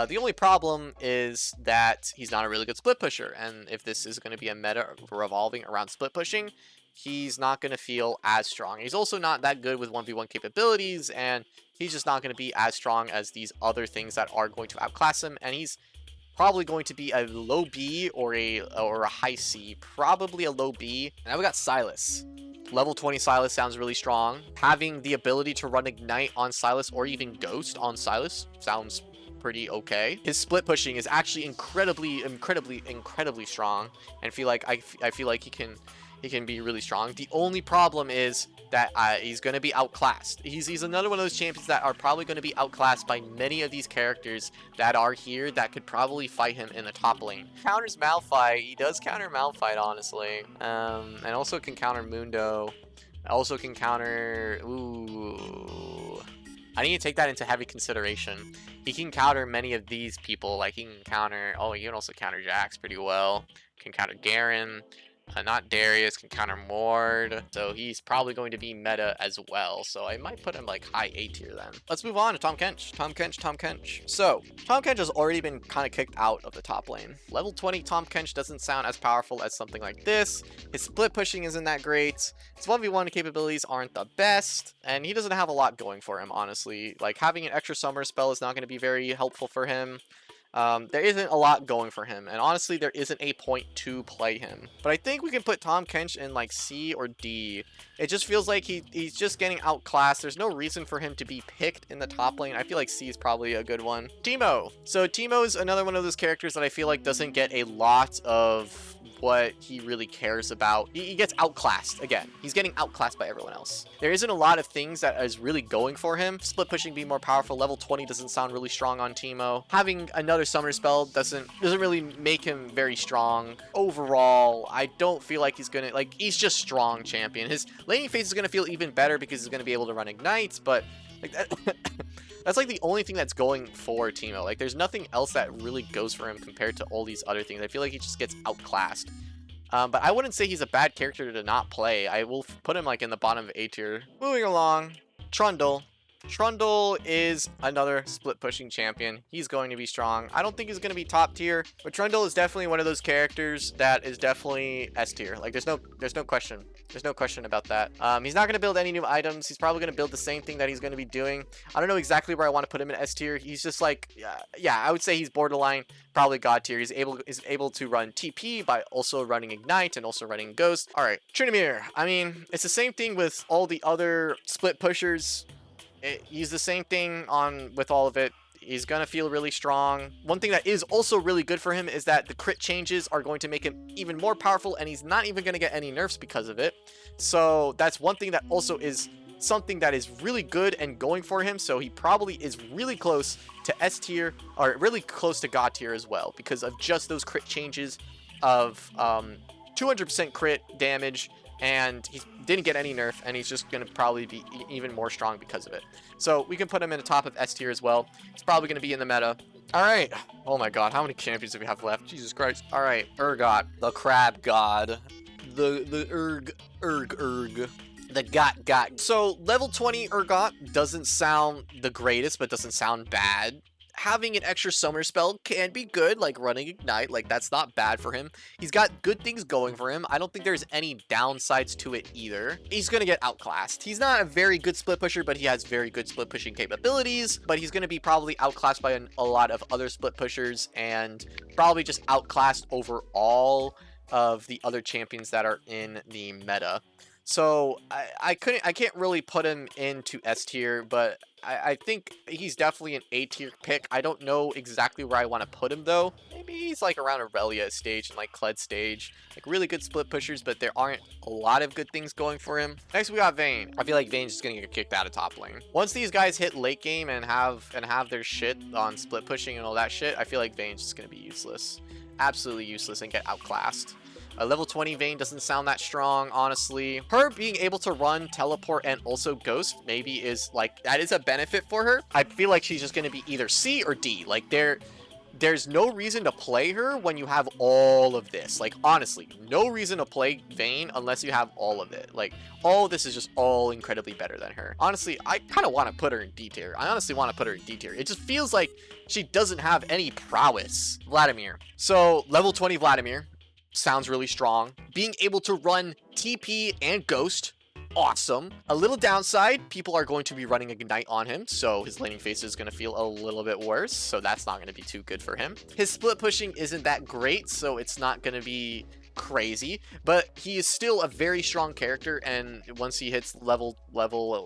The only problem is that he's not a really good split pusher, and if this is going to be a meta revolving around split pushing, he's not going to feel as strong. He's also not that good with 1v1 capabilities, and he's just not going to be as strong as these other things that are going to outclass him, and he's probably going to be a low B or a high C, probably a low B. Now we got Sylas. Level 20 Sylas sounds really strong. Having the ability to run Ignite on Sylas, or even Ghost on Sylas, sounds pretty okay. His split pushing is actually incredibly strong, and I feel like he can be really strong. The only problem is that he's going to be outclassed. He's another one of those champions that are probably going to be outclassed by many of these characters that are here that could probably fight him in the top lane. Counters Malphite. He does counter Malphite, honestly. And also can counter Mundo. Also can counter... Ooh. I need to take that into heavy consideration. He can counter many of these people. Like, he can counter... Oh, he can also counter Jax pretty well. Can counter Garen. Not Darius, can counter Mord, so he's probably going to be meta as well, so I might put him like high A tier then. Let's move on to Tahm Kench. So, Tahm Kench has already been kind of kicked out of the top lane. Level 20 Tahm Kench doesn't sound as powerful as something like this. His split pushing isn't that great. His 1v1 capabilities aren't the best, and he doesn't have a lot going for him, honestly. Like, having an extra summer spell is not going to be very helpful for him. There isn't a lot going for him, and honestly, there isn't a point to play him. But I think we can put Tahm Kench in like C or D. It just feels like he's just getting outclassed. There's no reason for him to be picked in the top lane. I feel like C is probably a good one. Teemo. So Teemo is another one of those characters that I feel like doesn't get a lot of what he really cares about. He gets outclassed again. He's getting outclassed by everyone else. There isn't a lot of things that is really going for him. Split pushing being more powerful. Level 20 doesn't sound really strong on Teemo. Having another summoner spell doesn't really make him very strong. Overall, I don't feel like he's gonna, like, he's just strong champion. His laning phase is gonna feel even better because he's gonna be able to run ignites, but like that that's like the only thing that's going for Teemo. Like, there's nothing else that really goes for him compared to all these other things. I feel like he just gets outclassed. But I wouldn't say he's a bad character to not play. I will put him like in the bottom of A tier. Moving along, Trundle. Trundle is another split pushing champion. He's going to be strong. I don't think he's going to be top tier, but Trundle is definitely one of those characters that is definitely S tier. Like, there's no question. There's no question about that. He's not going to build any new items. He's probably going to build the same thing that he's going to be doing. I don't know exactly where I want to put him in S tier. He's just like, yeah, I would say he's borderline, probably God tier. He's able to run TP by also running Ignite and also running Ghost. All right, Tryndamere. I mean, it's the same thing with all the other split pushers. He's the same thing with all of it. He's going to feel really strong. One thing that is also really good for him is that the crit changes are going to make him even more powerful, and he's not even going to get any nerfs because of it. So that's one thing that also is something that is really good and going for him. So he probably is really close to S tier, or really close to God tier as well, because of just those crit changes of 200% crit damage, and he didn't get any nerf, and he's just going to probably be even more strong because of it. So we can put him in the top of S tier as well. He's probably going to be in the meta. All right. Oh my god, how many champions do we have left? Jesus Christ. All right, Urgot, the crab god. The Urg. The got. So level 20 Urgot doesn't sound the greatest, but doesn't sound bad. Having an extra summoner spell can be good, like running Ignite. Like, that's not bad for him. He's got good things going for him. I don't think there's any downsides to it either. He's going to get outclassed. He's not a very good split pusher, but he has very good split pushing capabilities. But he's going to be probably outclassed by a lot of other split pushers, and probably just outclassed over all of the other champions that are in the meta. So I can't really put him into S tier, but I think he's definitely an A tier pick. I don't know exactly where I want to put him though. Maybe he's like around Aurelia stage and like Kled stage. Like, really good split pushers, but there aren't a lot of good things going for him. Next we got Vayne. I feel like Vayne's just gonna get kicked out of top lane. Once these guys hit late game and have their shit on split pushing and all that shit, I feel like Vayne's just gonna be useless. Absolutely useless and get outclassed. A level 20 Vayne doesn't sound that strong, honestly. Her being able to run, teleport, and also ghost maybe is like, that is a benefit for her. I feel like she's just going to be either C or D. Like, there's no reason to play her when you have all of this. Like, honestly, no reason to play Vayne unless you have all of it. Like, all of this is just all incredibly better than her. Honestly, I kind of want to put her in D tier. I honestly want to put her in D tier. It just feels like she doesn't have any prowess. Vladimir. So, level 20 Vladimir sounds really strong. Being able to run TP and Ghost, awesome. A little downside, people are going to be running Ignite on him, so his laning phase is going to feel a little bit worse, so that's not going to be too good for him. His split pushing isn't that great, so it's not going to be crazy, but he is still a very strong character, and once he hits level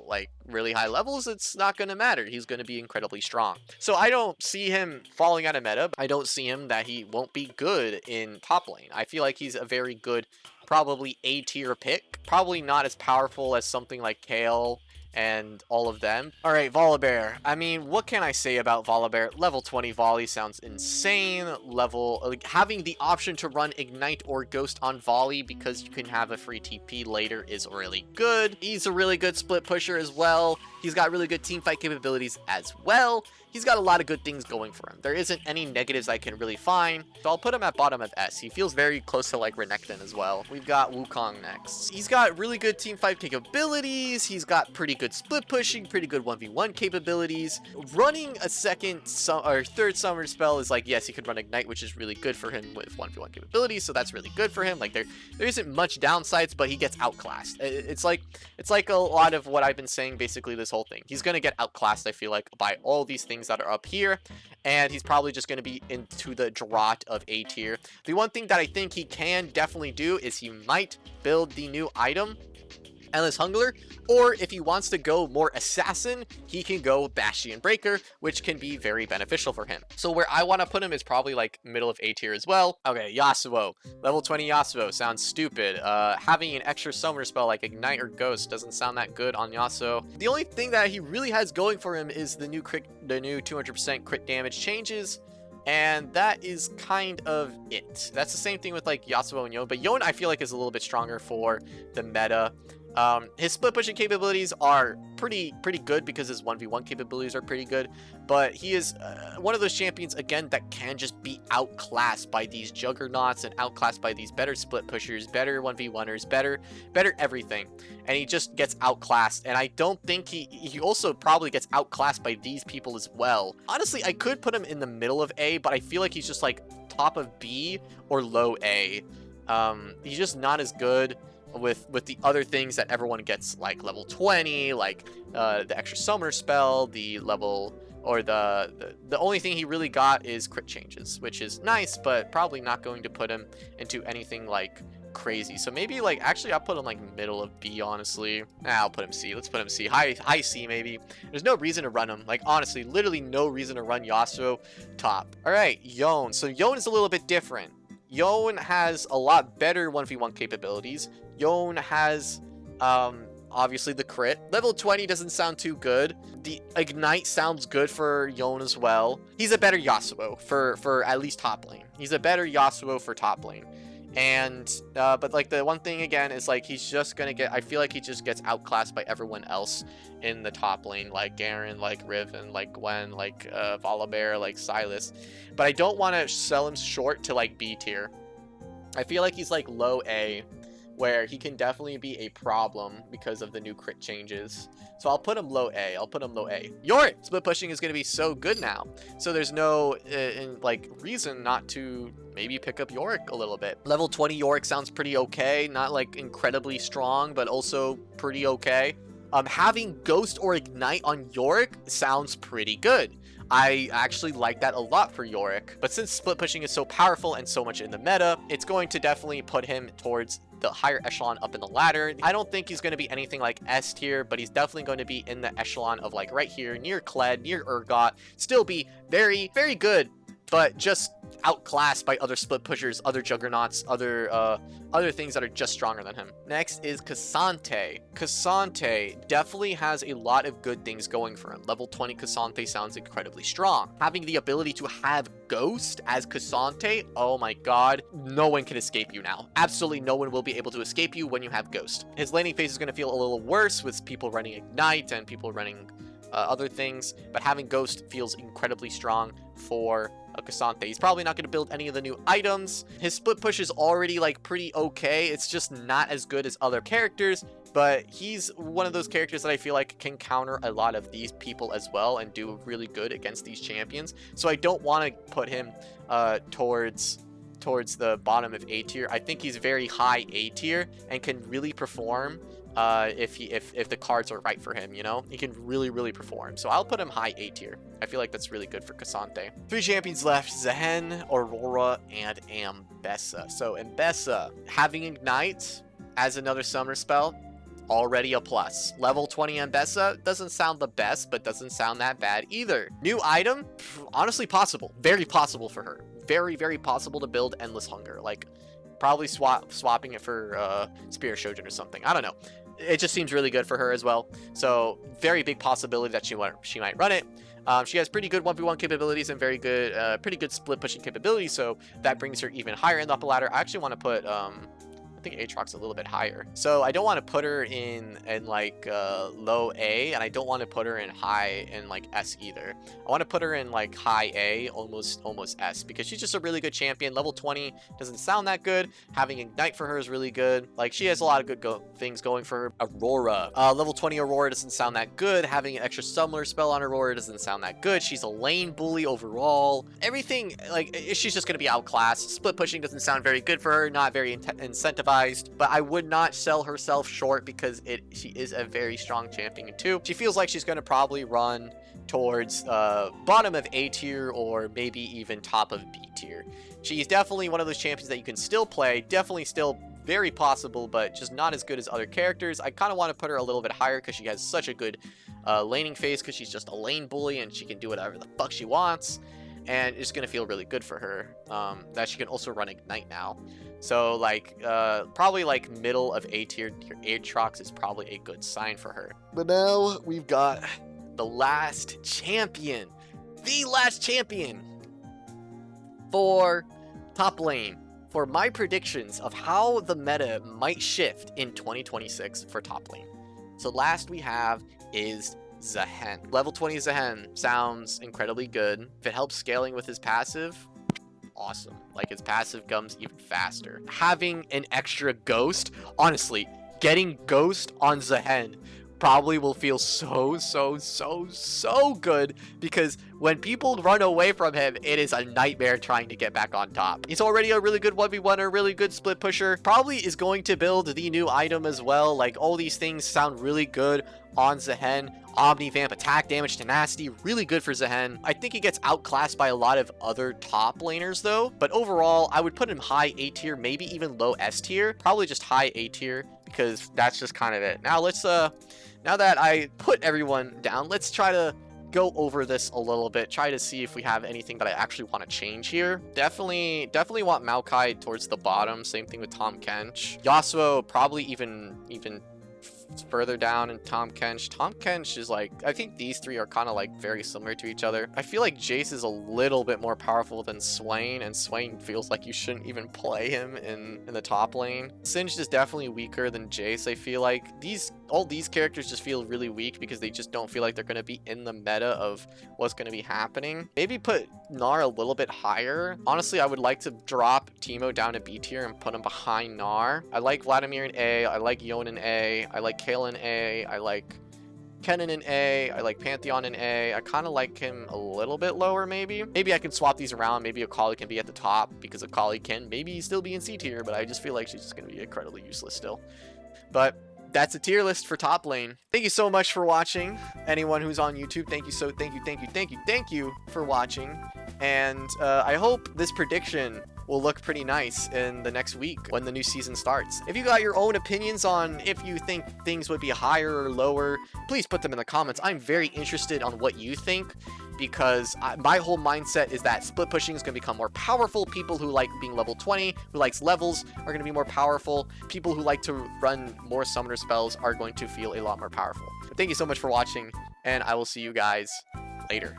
like really high levels, it's not going to matter. He's going to be incredibly strong. So I don't see him falling out of meta. I don't see him that he won't be good in top lane. I feel like he's a very good, probably A tier pick. Probably not as powerful as something like Kayle and all of them. All right, Volibear. I mean, what can I say about Volibear? Level 20 Volley sounds insane. Like, having the option to run Ignite or Ghost on Volley because you can have a free TP later is really good. He's a really good split pusher as well. He's got really good teamfight capabilities as well. He's got a lot of good things going for him. There isn't any negatives I can really find, so I'll put him at bottom of S. He feels very close to like Renekton as well. We've got Wukong next. He's got really good teamfight capabilities. He's got pretty good split pushing, pretty good 1v1 capabilities. Running a third summoner spell is like, yes, he could run Ignite, which is really good for him with 1v1 capabilities, so that's really good for him. Like, there isn't much downsides, but he gets outclassed. It's like a lot of what I've been saying basically this whole thing. He's gonna get outclassed, I feel like, by all these things that are up here, and he's probably just going to be into the draught of A tier. The one thing that I think he can definitely do is he might build the new item, Endless Hunger, or if he wants to go more assassin, he can go Bastion Breaker, which can be very beneficial for him. So where I want to put him is probably like middle of A tier as well. Okay, Yasuo. Level 20 Yasuo sounds stupid. Having an extra summoner spell like Ignite or Ghost doesn't sound that good on Yasuo. The only thing that he really has going for him is the new 200% crit damage changes, and that is kind of it. That's the same thing with like Yasuo and Yone, but Yone I feel like is a little bit stronger for the meta. His split pushing capabilities are pretty good because his 1v1 capabilities are pretty good, but he is one of those champions again that can just be outclassed by these juggernauts and outclassed by these better split pushers, better 1v1ers, better everything, and he just gets outclassed. And I don't think he also probably gets outclassed by these people as well. Honestly, I could put him in the middle of A, but I feel like he's just like top of B or low A. He's just not as good with the other things that everyone gets, like level 20, like the extra summoner spell, the level, or the only thing he really got is crit changes, which is nice, but probably not going to put him into anything like crazy. So maybe like, actually I'll put him like middle of B, honestly. I'll put him C. Let's put him C. High C maybe. There's no reason to run him. Like honestly, literally no reason to run Yasuo top. All right, Yone. So Yone is a little bit different. Yone has a lot better 1v1 capabilities. Yone has obviously the crit. Level 20 doesn't sound too good. The Ignite sounds good for Yone as well. He's a better Yasuo for at least top lane. He's a better Yasuo for top lane. And but like the one thing again is like he's just gonna get, I feel like he just gets outclassed by everyone else in the top lane, like Garen, like Riven, like Gwen, like Volibear, like Sylas. But I don't want to sell him short to like B tier. I feel like he's like low A, where he can definitely be a problem because of the new crit changes. So I'll put him low A. I'll put him low A. Yorick! Split pushing is going to be so good now. So there's no like reason not to maybe pick up Yorick a little bit. Level 20 Yorick sounds pretty okay. Not like incredibly strong, but also pretty okay. Having Ghost or Ignite on Yorick sounds pretty good. I actually like that a lot for Yorick. But since split pushing is so powerful and so much in the meta, it's going to definitely put him towards the higher echelon up in the ladder. I don't think he's going to be anything like S tier, but he's definitely going to be in the echelon of like right here, near Kled, near Urgot. Still be very, very good, but just outclassed by other split pushers, other juggernauts, other things that are just stronger than him. Next is K'Sante. K'Sante definitely has a lot of good things going for him. Level 20 K'Sante sounds incredibly strong. Having the ability to have Ghost as K'Sante, oh my god, no one can escape you now. Absolutely no one will be able to escape you when you have Ghost. His laning phase is going to feel a little worse with people running Ignite and people running other things, but having Ghost feels incredibly strong for K'Sante. He's probably not going to build any of the new items. His split push is already like pretty okay. It's just not as good as other characters, but he's one of those characters that I feel like can counter a lot of these people as well and do really good against these champions. So I don't want to put him towards the bottom of A tier. I think he's very high A tier and can really perform if the cards are right for him, you know? He can really perform. So I'll put him high A tier. I feel like that's really good for K'Sante. 3 champions left: Zehen, Aurora, and Ambessa. So Ambessa, having Ignite as another summoner spell, already a plus. Level 20 Ambessa doesn't sound the best, but doesn't sound that bad either. New item, honestly possible. Very possible for her. Very possible to build Endless Hunger. Like, probably swapping it for Spear Shojin or something. I don't know. It just seems really good for her as well. So very big possibility that she might run it. She has pretty good 1v1 capabilities and very good, pretty good split pushing capabilities. So that brings her even higher in the upper ladder. I actually want to put, I think Aatrox's a little bit higher. So I don't want to put her in like low A, and I don't want to put her in high in like S either. I want to put her in like high A, almost S, because she's just a really good champion. Level 20 doesn't sound that good. Having Ignite for her is really good. Like, she has a lot of good things going for her. Aurora, level 20 Aurora doesn't sound that good. Having an extra summoner spell on Aurora doesn't sound that good. She's a lane bully overall. Everything, like, she's just gonna be outclassed. Split pushing doesn't sound very good for her. Not very incentivized. But I would not sell herself short because she is a very strong champion too. She feels like she's going to probably run towards bottom of A tier or maybe even top of B tier. She's definitely one of those champions that you can still play, definitely still very possible, but just not as good as other characters. I kind of want to put her a little bit higher because she has such a good laning phase, because she's just a lane bully and she can do whatever the fuck she wants. And it's going to feel really good for her that she can also run Ignite now. So, like, probably, like, middle of A tier, your Aatrox is probably a good sign for her. But now we've got the last champion. The last champion for top lane. For my predictions of how the meta might shift in 2026 for top lane. So last we have is Zehen. Level 20 Zehen sounds incredibly good. If it helps scaling with his passive, awesome. Like, his passive comes even faster. Having an extra ghost, honestly, getting ghost on Zehen probably will feel so good, because when people run away from him, it is a nightmare trying to get back on top. He's already a really good 1v1, a really good split pusher. Probably is going to build the new item as well. Like, all these things sound really good on Zehen. Omni Vamp, attack damage, tenacity, really good for Zehen. I think he gets outclassed by a lot of other top laners though, but overall I would put him high A tier, maybe even low S tier. Probably just high A tier, because that's just kind of it. Now let's now that I put everyone down, let's try to go over this a little bit, try to see if we have anything that I actually want to change here. Definitely want Maokai towards the bottom. Same thing with Tahm Kench. Yasuo probably even further down in Tahm Kench. Tahm Kench is like, I think these three are kind of like very similar to each other. I feel like Jace is a little bit more powerful than Swain, and Swain feels like you shouldn't even play him in the top lane. Singed is definitely weaker than Jace. I feel like all these characters just feel really weak because they just don't feel like they're going to be in the meta of what's going to be happening. Maybe put Gnar a little bit higher. Honestly, I would like to drop Teemo down to B tier and put him behind Gnar. I like Vladimir in A. I like Yone in A. I like Kayle in A. I like Kennen in A. I like Pantheon in A. I kind of like him a little bit lower, maybe. Maybe I can swap these around. Maybe Akali can be at the top because Akali can maybe still be in C tier, but I just feel like she's just going to be incredibly useless still. But that's a tier list for top lane. Thank you so much for watching. Anyone who's on YouTube, thank you for watching. And I hope this prediction will look pretty nice in the next week when the new season starts. If you got your own opinions on if you think things would be higher or lower, please put them in the comments. I'm very interested on what you think, because my whole mindset is that split pushing is going to become more powerful. People who like being level 20, who likes levels, are going to be more powerful. People who like to run more summoner spells are going to feel a lot more powerful. But thank you so much for watching, and I will see you guys later.